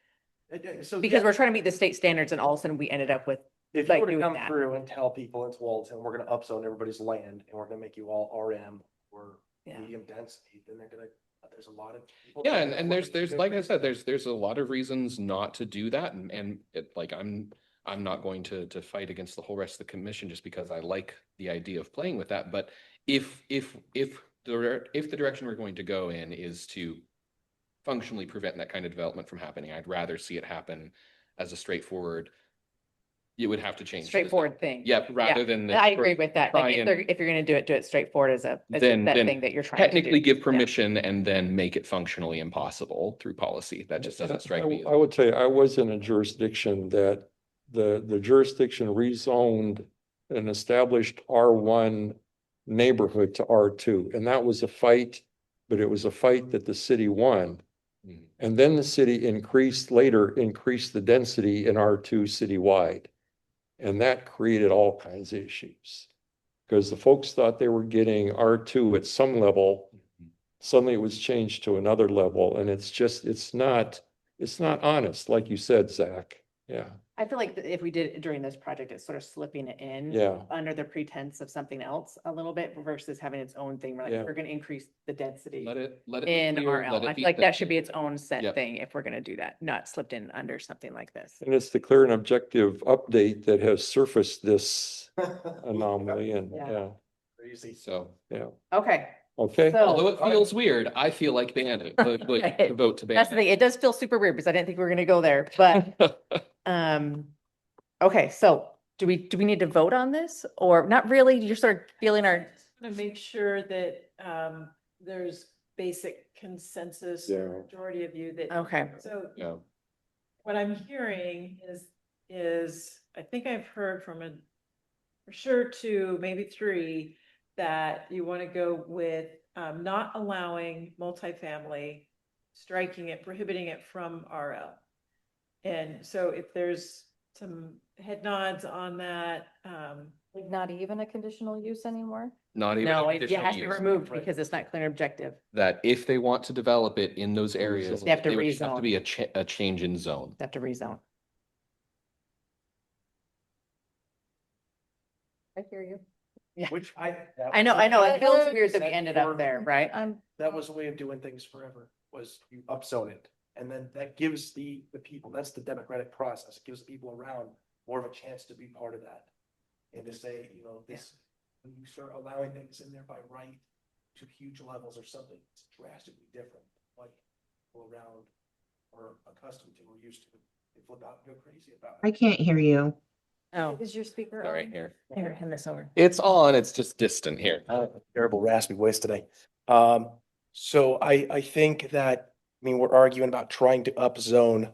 So Because yeah, we're trying to meet the state standards and all of a sudden we ended up with, if you like were to doing come that. through and tell people it's Walton, we're gonna upzone everybody's land and we're gonna make you all RM or Yeah. medium density, then there's a lot of. people Yeah, that and are there's working like I good said, reasons. there's a lot of reasons not to do that, and it like I'm not going to fight against the whole rest of the commission just because I like the idea of playing with that. But if the direction we're going to go in is to functionally prevent that kind of development from happening, I'd rather see it happen as a straightforward. You would have to change. the straightforward zone. thing. Yep, rather than. I agree with that. try Like and- if you're gonna do it straightforward as that then thing that you're trying to do. technically give Yeah. permission and then make it functionally impossible through policy. That just doesn't strike me. I would tell you, I was in a jurisdiction that the jurisdiction rezoned an established R1 neighborhood to R2, and that was a fight, but it was a fight that the city won. Mhm. And then the city increased the density in R2 citywide. And that created all kinds of issues. Because the folks thought they were getting R2 at some level. Suddenly it was changed to another level, and it's not honest, like you said, Zach. Yeah. I feel like if we did it during this project, it's sort of slipping it in. Yeah. Under the pretense of something else a little bit versus having its own thing. We're Yeah. like, we're gonna increase the density Let it be in clear, RL. let it I be feel like that should be simple. its own set Yep. thing if we're gonna do that, not slipped in under something like this. And it's the clear and objective update that has surfaced this anomaly and, Yeah. yeah, Crazy. So, yeah. Okay, Okay. so. although it feels weird, I feel like banning, like Okay. to vote to ban That's the thing. It does feel super weird because I didn't think we were gonna go there, but, it. okay, so do we need to vote on this or not really? You're sort of feeling our, To make sure that there's basic consensus, Yeah. majority of you that. okay. So Yeah. what I'm hearing is I think I've heard from for sure two, maybe three, that you want to go with not allowing multifamily, striking it, prohibiting it from RL. And so if there's some head nods on that, Like not even a conditional use anymore? Not even. No, a it conditional has to be use. removed because it's not clear and objective. That if they want to develop it in those areas, They have to it would have to rezone. be a change in zone. They have to rezone. I hear you. Yeah. Which I know. It feels weird that we ended up there, right? That was a way of doing things forever, was you upzone it. And then that gives the people, that's the democratic process. It gives the people around more of a chance to be part of that. And to say, you know, this, when you start allowing things in there by right to huge levels or something, it's drastically different. Like people around are accustomed to or used to, they flip out and go crazy about I it. can't hear you. Oh, Is your speaker All right, on? here. here, hand this over. It's on, it's just distant here. Terrible raspy voice today. So I think that, I mean, we're arguing about trying to upzone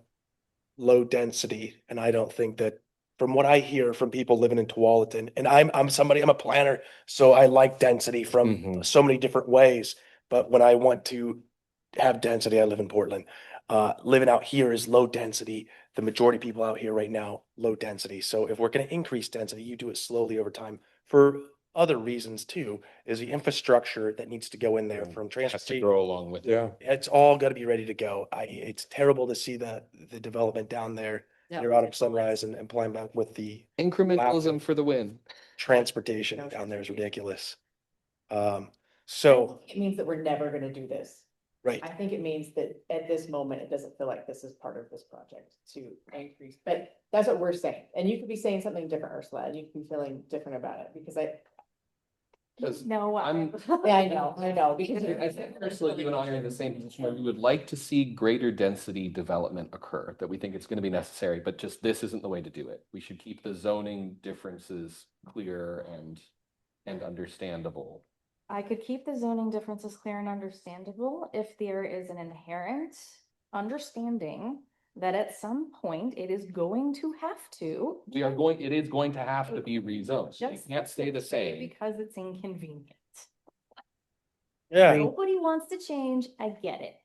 low density, and I don't think that, from what I hear from people living in Tualatin, and I'm a planner, so I like density from Mhm. so many different ways. But when I want to have density, I live in Portland. Living out here is low density. The majority of people out here right now, low density. So if we're going to increase density, you do it slowly over time for other reasons too, is the infrastructure that needs to go in there Yeah. from Has to transportation. grow along with it. Yeah. It's all got to be ready to go. It's terrible to see the development down there. Yeah. You're out of Sunrise and playing back with the Incrementalism for the win. transportation No down there is transportation. ridiculous. So, It means that we're never gonna do this. right. I think it means that at this moment, it doesn't feel like this is part of this project to increase, but that's what we're saying. And you could be saying something different, Ursula, and you could be feeling different about it because Because No, I'm- yeah, I know, because. I think Ursula, you and I are in the same position where we would like to see greater density development occur, that we think it's going to be necessary, but just this isn't the way to do it. We should keep the zoning differences clear and understandable. I could keep the zoning differences clear and understandable if there is an inherent understanding that at some point it is going to have to. It is going to have to be rezoned. It Just can't stay the same. because it's inconvenient. Yeah. Nobody wants to change, I get it.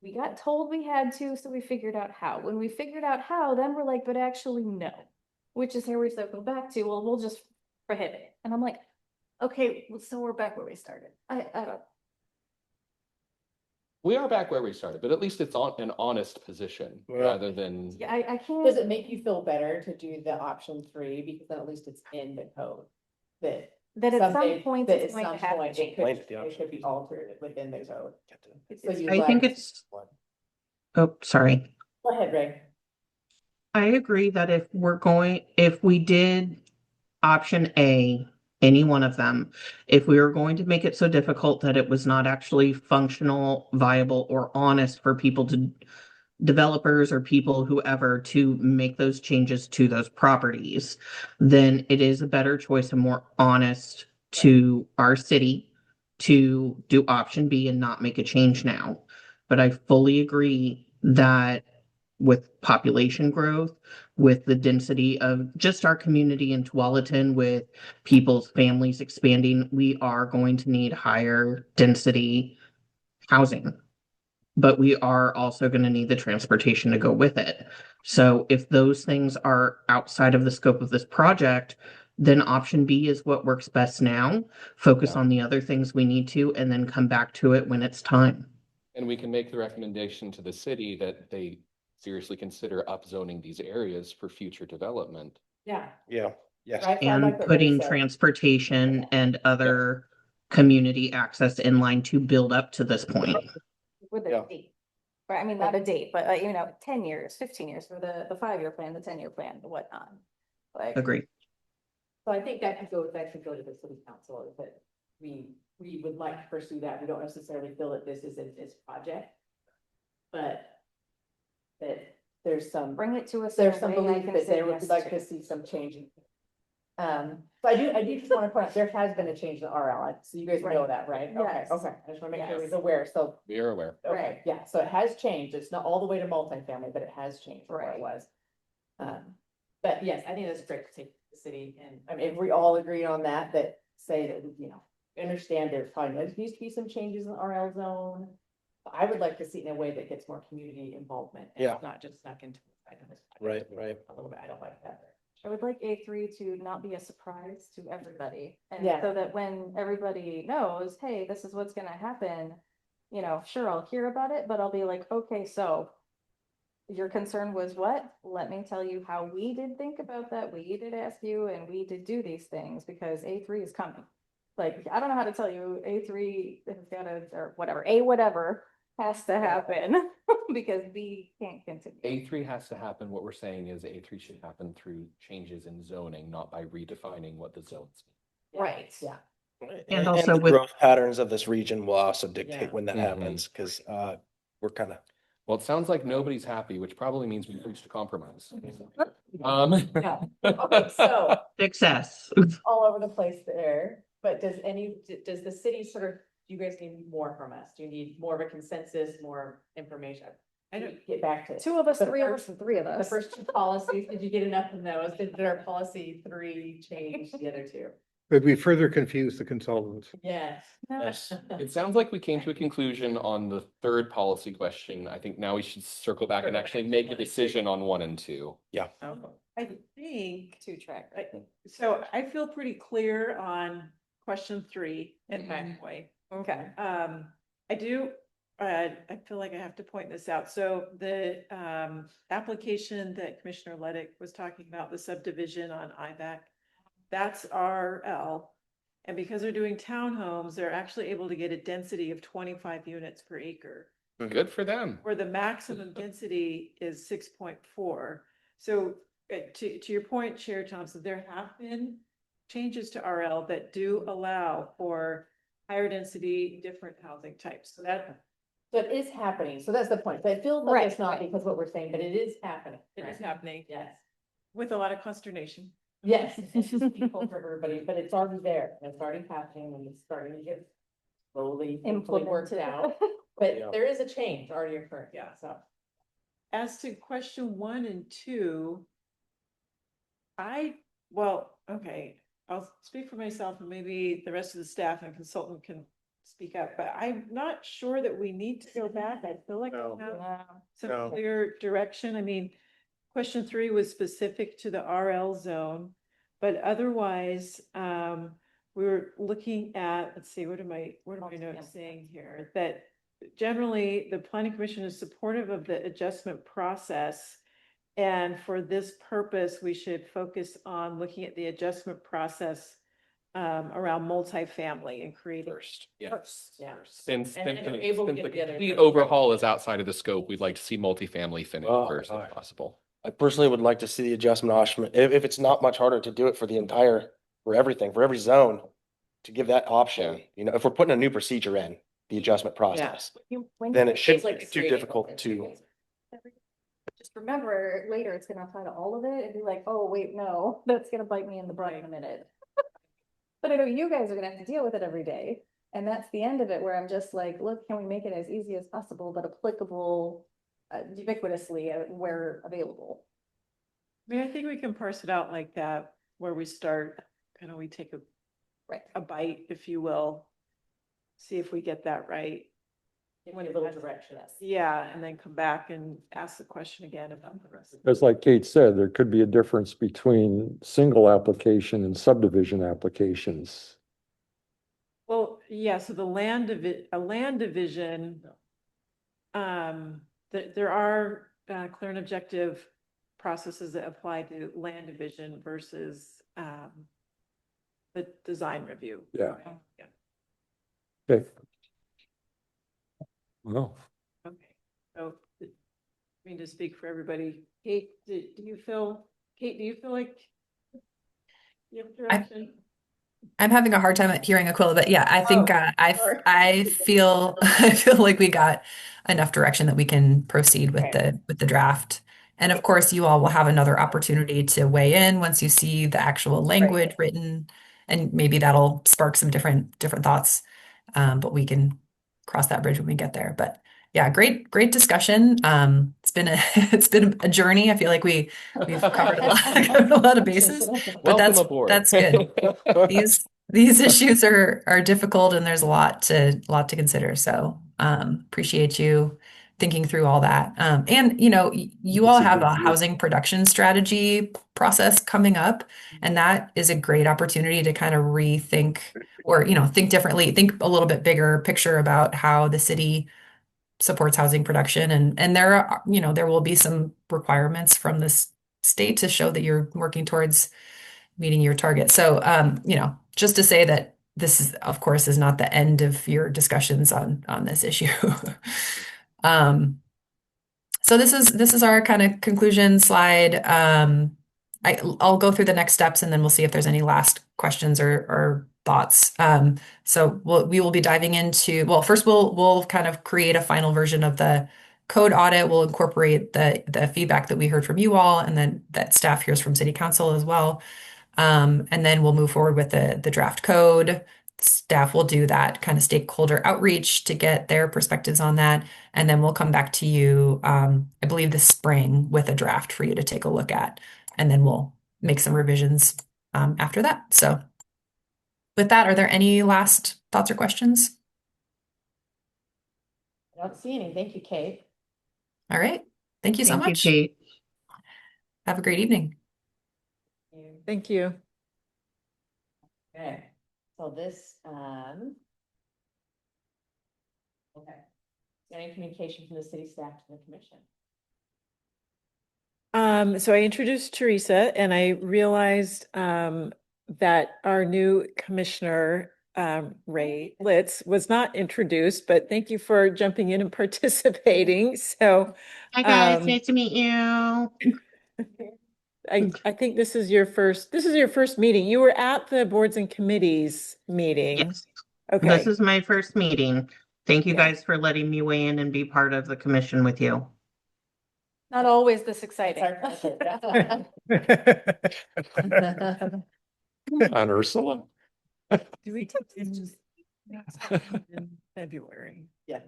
We got told we had to, so we figured out how. When we figured out how, then we're like, but actually no. Which is here we circle back to, well, we'll just prohibit it. And I'm like, okay, well, so we're back where we started. I don't. We are back where we started, but at least it's on an honest position Well, rather than. Yeah, I can't. Does it make you feel better to do the option 3 because then at least it's in the code? That That at some someday- point that it's at going to some have point to it change. could, Point the it could be altered within the code. So It's- you I think like- it's, oh, sorry. Go ahead, Ray. I agree that if we did option A, any one of them, if we were going to make it so difficult that it was not actually functional, viable, or honest for people to, developers or people, whoever, to make those changes to those properties, then it is a better choice and more honest to our city to do option B and not make a change now. But I fully agree that with population growth, with the density of just our community in Tualatin, with people's families expanding, we are going to need higher density housing. But we are also going to need the transportation to go with it. So if those things are outside of the scope of this project, then option B is what works best now. Focus on the other things we need to, and then come back to it when it's time. And we can make the recommendation to the city that they seriously consider upzoning these areas for future development. Yeah. Yeah, yes. Right, so I like And what Ray putting said. transportation and other community access in line to build up to this point. With a Yeah. date. Or I mean, not a date, but 10 years, 15 years for the 5-year plan, the 10-year plan, the whatnot. Like, Agree. So I think that could go to the city council, if we would like to pursue that. We don't necessarily feel that this is its project. But that there's some, bring it to us. in there's a some way I belief can that say they would yes like to see some change. So I do just want to point out, there has been a change in RL, so you guys know Right. that, right? Yes. Okay, I just want to make sure Yes. he's aware, so. We are aware. Okay, Right. yeah, so it has changed. It's not all the way to multifamily, but it has changed from what Right. it was. But yes, I think that's great to take the city, and I mean, if we all agree on that, that say that, understand there probably needs to be some changes in the RL zone. I would like to see it in a way that gets more community involvement. And Yeah. not just snuck into. Right, right. A little bit, I don't like that. I would like A3 to not be a surprise to everybody. And Yeah. so that when everybody knows, hey, this is what's gonna happen, sure, I'll hear about it, but I'll be like, okay, so your concern was what? Let me tell you how we did think about that. We did ask you and we did do these things because A3 is coming. Like, I don't know how to tell you, A3 has gotta, or whatever, whatever has to happen because we can't continue. A3 has to happen. What we're saying is A3 should happen through changes in zoning, not by redefining what the zones mean. Right. Yeah. And also the with- growth patterns of this region will also dictate Yeah. when that Mhm. happens, because we're kind of. Well, it sounds like nobody's happy, which probably means we've reached a compromise. Yeah. Okay, so Success. all over the place there, but does the city sort of, do you guys need more from us? Do you need more of a consensus, more information? I don't get back to. 2 of us, the 3 of first- us, and 3 of The us. first 2 policies, did you get enough of those? Did our policy 3 change the other 2? Could we further confuse the consultants? Yes. Yes. It sounds like we came to a conclusion on the third policy question. I think now we should circle back and actually make a decision on 1 and 2. I think, 2-track. so I feel pretty clear on question 3 in my Okay. way. Okay. I do, I feel like I have to point this out. So the application that Commissioner Levick was talking about, the subdivision on IVAC, that's RL. And because they're doing townhomes, they're actually able to get a density of 25 units per acre, Good for them. where the maximum density is 6.4. So to your point, Chair Thompson, there have been changes to RL that do allow for higher density, different housing types. So So it is happening. So that's the point. So it feels like it's not Right. because what we're saying, but it is happening. it is happening Yes. with a lot of consternation. Yes, it's just people for everybody, but it's already there. And it's already happening and it's starting to get slowly hopefully worked Implemented. out. But Yeah. there is a change already occurring. Yeah. So. As to question 1 and 2, okay, I'll speak for myself and maybe the rest of the staff and consultant can speak up, but I'm not sure that we need to go back. I feel like No. we have No. some clear direction. I mean, question 3 was specific to the RL zone, but otherwise, we were looking at, let's see, what are my notes saying here? That generally, the planning commission is supportive of the adjustment process. And for this purpose, we should focus on looking at the adjustment process around multifamily and creating. First, yeah. First, yeah. Since And the they're able to since get the the other complete things. overhaul is outside of the scope, we'd like to see multifamily finished Oh, first right. if possible. I personally would like to see the adjustment option, if it's not much harder to do it for the entire, for everything, for every zone, to give that option. If we're putting a new procedure in, the adjustment process, then it shouldn't like be too creating difficult it. to. Just remember later it's gonna apply to all of it and be like, oh, wait, no, that's gonna bite me in the butt in a minute. But I know you guys are gonna have to deal with it every day. And that's the end of it where I'm just like, look, can we make it as easy as possible, but applicable ubiquitously where available? I mean, I think we can parse it out like that, where we start, we take a bite, if you will. See if we get that right. Give me a little direction. Yeah, and then come back and ask the question again about the rest. As like Kate said, there could be a difference between single application and subdivision applications. Well, yeah, so a land division, there are clear and objective processes that apply to land division versus the design review. Yeah. Yeah. Okay. Well, Okay. So, I mean, to speak for everybody, Kate, do you feel like you have direction? I'm having a hard time at hearing Aquila, but yeah, I think sorry. I feel I feel like we got enough direction that we can proceed with Okay. the draft. And of course, you all will have another opportunity to weigh in once you see the actual language written, and maybe that'll spark some different thoughts. But we can cross that bridge when we get there. But yeah, great discussion. It's been a it's been a journey. I feel like we've covered covered a lot of bases, but Welcome aboard. that's good. These issues are difficult, and there's a lot to consider. So appreciate you thinking through all that. And you all It's a have big a deal. housing production strategy process coming up, and that is a great opportunity to kind of rethink or think differently, think a little bit bigger picture about how the city supports housing production. And there will be some requirements from this state to show that you're working towards meeting your target. So, just to say that this is, of course, is not the end of your discussions on this issue. So this is our kind of conclusion slide. I'll go through the next steps, and then we'll see if there's any last questions or thoughts. So we will be diving into, well, first we'll kind of create a final version of the code audit. We'll incorporate the feedback that we heard from you all, and then that staff hears from City Council as well. And then we'll move forward with the draft code. Staff will do that kind of stakeholder outreach to get their perspectives on that. And then we'll come back to you, I believe this spring, with a draft for you to take a look at. And then we'll make some revisions after that. So with that, are there any last thoughts or questions? I don't see any. Thank you, Kate. All right. Thank you so Thank you, much. Kate. Have a great evening. Thank you. Okay, so this, okay. Is there any communication from the city staff to the commission? So I introduced Teresa, and I realized that our new commissioner, Ray Litz, was not introduced, but thank you for jumping in and participating. So Hi guys, nice to meet you. I think this is your first meeting. You were at the boards and committees meeting. Yes. Okay. This is my first meeting. Thank you Yeah. guys for letting me weigh in and be part of the commission with you. Not always this exciting. on Ursula. Do we take this just in February? Yeah.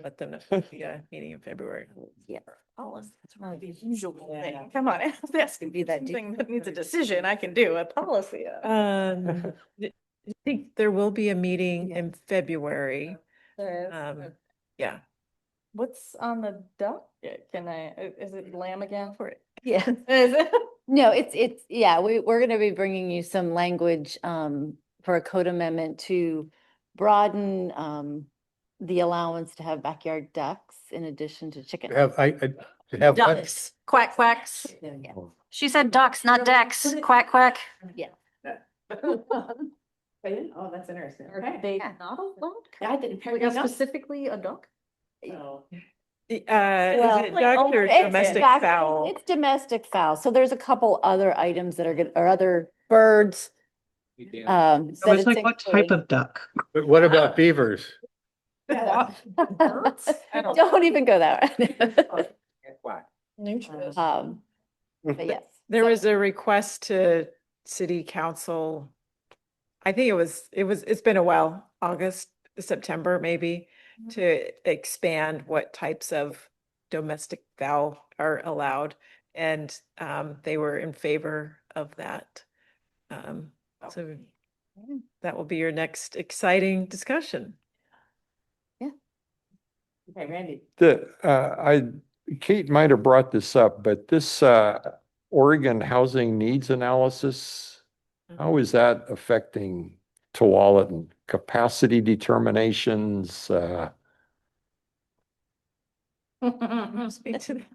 Let them know, yeah, meeting in February. Yeah. Policy. It's one of the usual thing. Come on, this can be that thing that needs a decision. I can do a policy. I think there will be a meeting in February. There is. Yeah. What's on the docket? Is it lamb again for it? Yeah. Is it? No, yeah, we're gonna be bringing you some language for a code amendment to broaden the allowance to have backyard ducks in addition to chickens. To have what? Ducks, quack quacks. Yeah. She said ducks, not decks. Quack quack. Yeah. Oh, that's interesting. Are they not a duck? I didn't. Like specifically a duck? So, Is Well, it duck or it's domestic duck- fowl? It's domestic fowl. So there's a couple other items that are good, or other birds. I that was it's like, what type including. of duck? But what about beavers? Don't even go that way. But yes. There was a request to city council. I think it's been a while, August, September, maybe, to expand what types of domestic fowl are allowed. And they were in favor of that. So that will be your next exciting discussion. okay, Randy. Kate might have brought this up, but this Oregon housing needs analysis, how is that affecting Tualatin? Capacity determinations? Speak to them.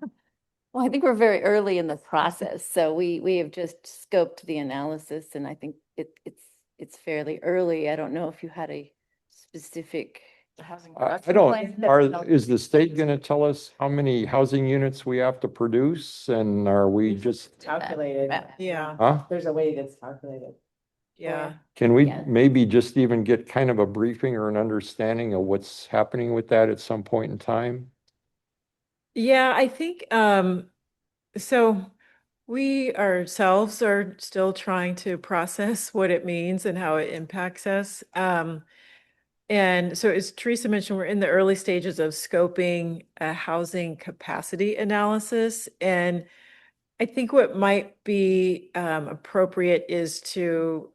Well, I think we're very early in the process, so we have just scoped the analysis, and I think it's fairly early. I don't know if you had a specific. I don't, is the state gonna tell us how many housing units we have to produce, and are we just, Calculated. Yeah, huh? There's a way that's calculated. yeah. Can we Yeah. maybe just even get kind of a briefing or an understanding of what's happening with that at some point in time? Yeah, I think, so we ourselves are still trying to process what it means and how it impacts us. And so as Teresa mentioned, we're in the early stages of scoping a housing capacity analysis. And I think what might be appropriate is to,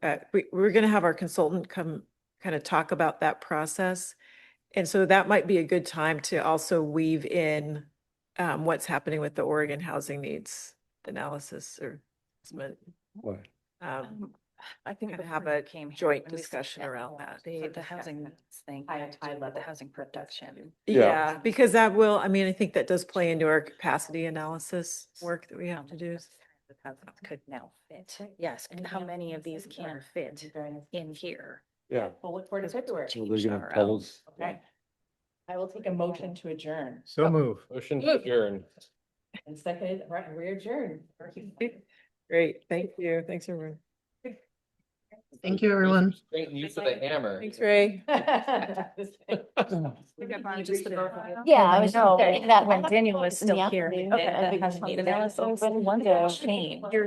we're going to have our consultant come kind of talk about that process. And so that might be a good time to also weave in what's happening with the Oregon housing needs analysis or assessment. What? I think Kinda before have you a came here, joint when we discussion said around that. The housing needs thing, high level housing production. Yeah. Yeah, because that will, I mean, I think that does play into our capacity analysis work that we have to do. Could now fit. Yes, and how many of these can fit in here? Yeah. We'll look forward to February. So they're gonna tell us. Okay. I will take a motion to adjourn. So move. Motion to adjourn. And second, right, we adjourn. Great, thank you. Thanks, everyone. Thank you, everyone. Great use of the hammer. Thanks, Ray. Yeah, Yeah, I I was know saying that when Daniel was in the still here. afternoon. The housing need analysis, one change.